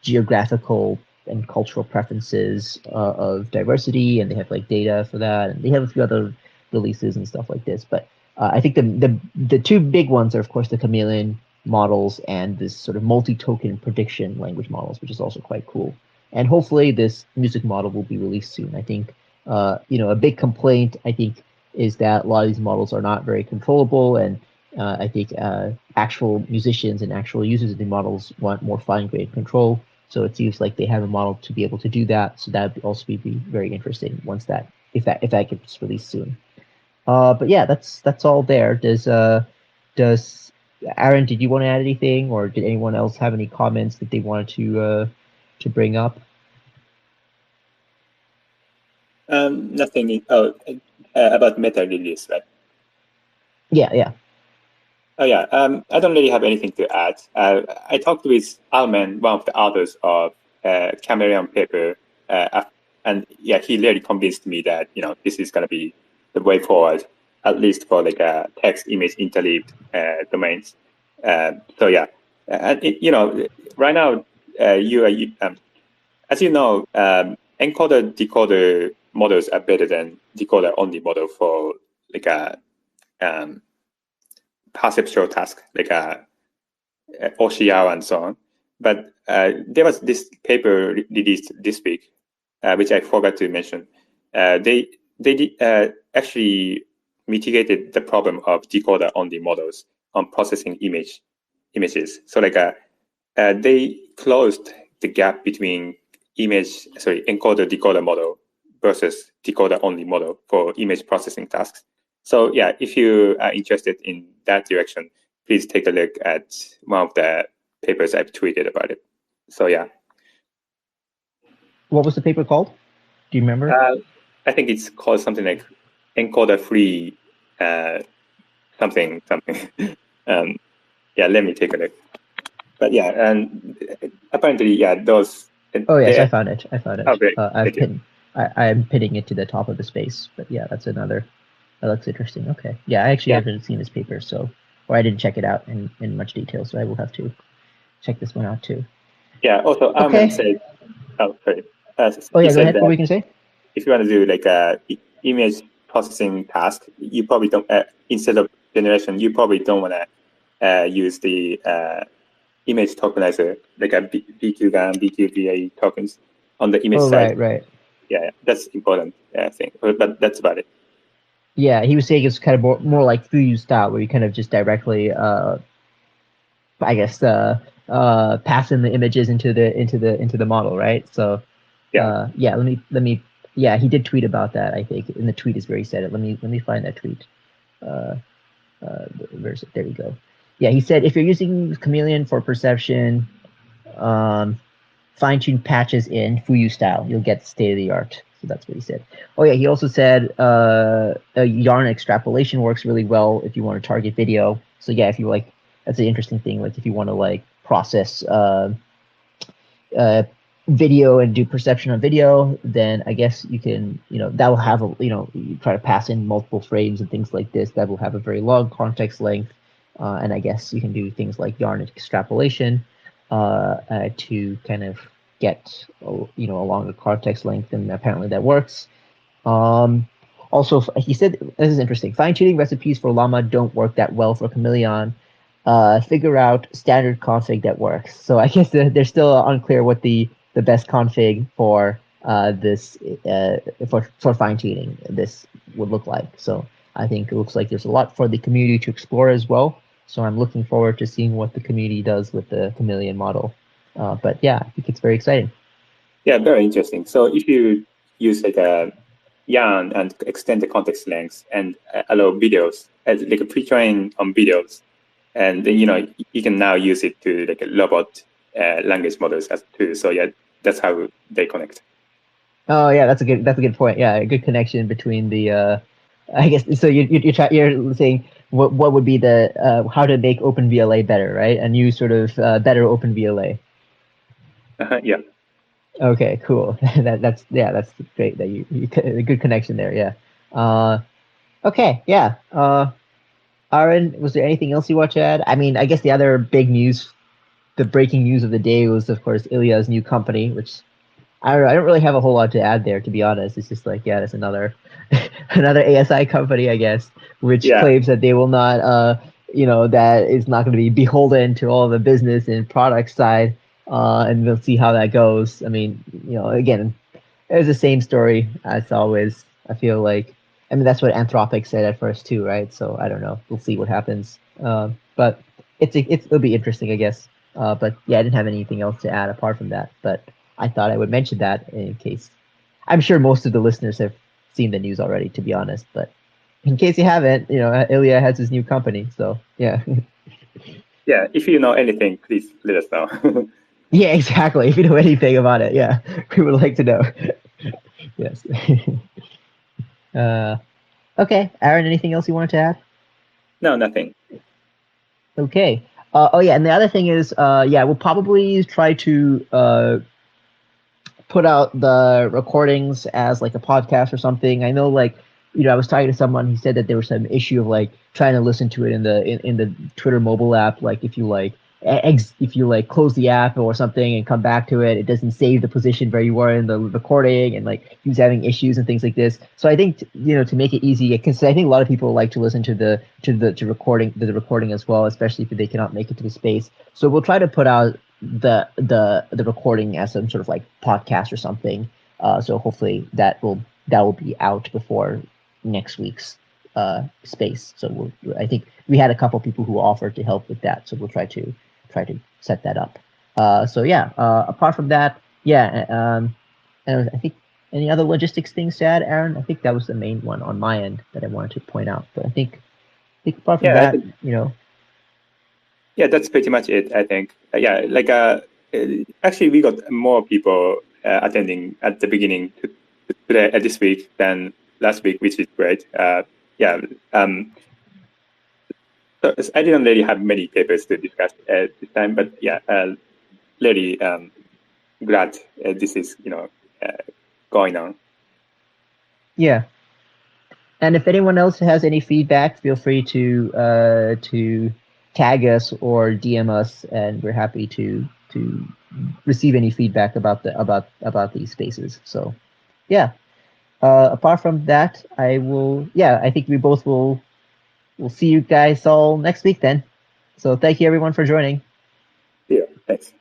geographical and cultural preferences of diversity, and they have like data for that, and they have a few other releases and stuff like this. But I think the two big ones are, of course, the Chameleon models and this sort of multi-token prediction language models, which is also quite cool. And hopefully this music model will be released soon. I think a big complaint, I think, is that a lot of these models are not very controllable, and I think actual musicians and actual users of the models want more fine-grained control. So it seems like they have a model to be able to do that. So that would also be very interesting once if that gets released soon. But yeah, that's all there. Does Aaron, did you want to add anything, or did anyone else have any comments that they wanted to bring up? Nothing. About meta release, right? Yeah. Oh yeah. I don't really have anything to add. I talked with Alman, one of the authors of Chameleon paper, and yeah, he really convinced me that this is going to be the way forward, at least for like text, image, interleaved domains. So yeah, and right now as you know, encoder decoder models are better than decoder only model for like a perceptual task, like OCR and so on. But there was this paper released this week, which I forgot to mention. They actually mitigated the problem of decoder only models on processing images. So like they closed the gap between encoder decoder model versus decoder only model for image processing tasks. So yeah, if you are interested in that direction, please take a look at one of the papers I've tweeted about it. So yeah. What was the paper called? Do you remember? I think it's called something like encoder free something. Yeah, let me take a look. But yeah, and apparently, yeah, those. Oh yes, I found it. Oh, great. I'm pinning it to the top of the space. But yeah, that's another. That looks interesting. Okay. Yeah, I actually haven't seen this paper, or I didn't check it out in much detail, so I will have to check this one out too. Yeah. Also, Armin said. Oh, sorry. Go ahead. What were you gonna say? If you want to do like a image processing task, you probably don't. Instead of generation, you probably don't want to use the image tokenizer, like a BQGAN, BQVA tokens on the image side. Right. Yeah, that's important thing. But that's about it. Yeah, he was saying it's kind of more like Fuyu style, where you kind of just directly, I guess, pass in the images into the model, right? So, yeah. Let me. Yeah, he did tweet about that. I think in the tweet is where he said it. Let me find that tweet. Where's it? There we go. Yeah, he said if you're using Chameleon for perception, fine-tune patches in Fuyu style, you'll get state of the art. So that's what he said. Oh yeah, he also said yarn extrapolation works really well if you want to target video. So yeah, if you like, that's an interesting thing. Like if you want to like process video and do perception on video, then I guess you can, that will have you try to pass in multiple frames and things like this. That will have a very long context length, and I guess you can do things like yarn extrapolation to kind of get a longer context length, and apparently that works. Also, he said, this is interesting, fine-tuning recipes for llama don't work that well for Chameleon. Figure out standard config that works. So I guess they're still unclear what the best config for this for fine-tuning this would look like. So I think it looks like there's a lot for the community to explore as well. So I'm looking forward to seeing what the community does with the chameleon model. But yeah, I think it's very exciting. Yeah, very interesting. So if you use like a yarn and extend the context length and allow videos as like a pre-train on videos, and then you can now use it to like a robot language models as too. So yeah, that's how they connect. Oh yeah, that's a good point. Yeah, a good connection between the. I guess so. You're saying what would be the how to make OpenVLA better, right? A new sort of better OpenVLA. Yeah. Okay, cool. That's great. That you a good connection there. Yeah. Okay. Yeah. Aaron, was there anything else you want to add? I mean, I guess the other big news, the breaking news of the day was, of course, Ilya's new company, which I don't know. I don't really have a whole lot to add there, to be honest. It's just like, yeah, it's another another ASI company, I guess, which claims that they will not, that it's not going to be beholden to all the business and product side, and we'll see how that goes. I mean, again, it's the same story as always. I feel like, I mean, that's what Anthropic said at first too, right? So I don't know. We'll see what happens. But it'll be interesting, I guess. But yeah, I didn't have anything else to add apart from that. But I thought I would mention that in case. I'm sure most of the listeners have seen the news already, to be honest. But in case you haven't, Ilya has his new company. So yeah. Yeah, if you know anything, please let us know. Yeah, exactly. If you know anything about it, yeah, we would like to know. Yes. Okay, Aaron, anything else you wanted to add? No, nothing. Okay. Oh yeah, and the other thing is, we'll probably try to put out the recordings as like a podcast or something. I know, like, I was talking to someone. He said that there was some issue of like trying to listen to it in the Twitter mobile app. Like if you close the app or something and come back to it, it doesn't save the position where you were in the recording, and like he was having issues and things like this. So I think to make it easy, because I think a lot of people like to listen to the recording as well, especially if they cannot make it to the space. So we'll try to put out the recording as some sort of like podcast or something. So hopefully that will be out before next week's space. So I think we had a couple people who offered to help with that. So we'll try to set that up. So yeah, apart from that, and I think any other logistics things to add, Aaron? I think that was the main one on my end that I wanted to point out. But I think apart from that, Yeah, that's pretty much it, I think. Actually, we got more people attending at the beginning today, this week than last week, which is great. So I didn't really have many papers to discuss this time, but yeah, really glad this is going on. Yeah. And if anyone else has any feedback, feel free to tag us or DM us, and we're happy to receive any feedback about these spaces. So, yeah. Apart from that, I think we both will see you guys all next week then. So thank you everyone for joining. Yeah, thanks.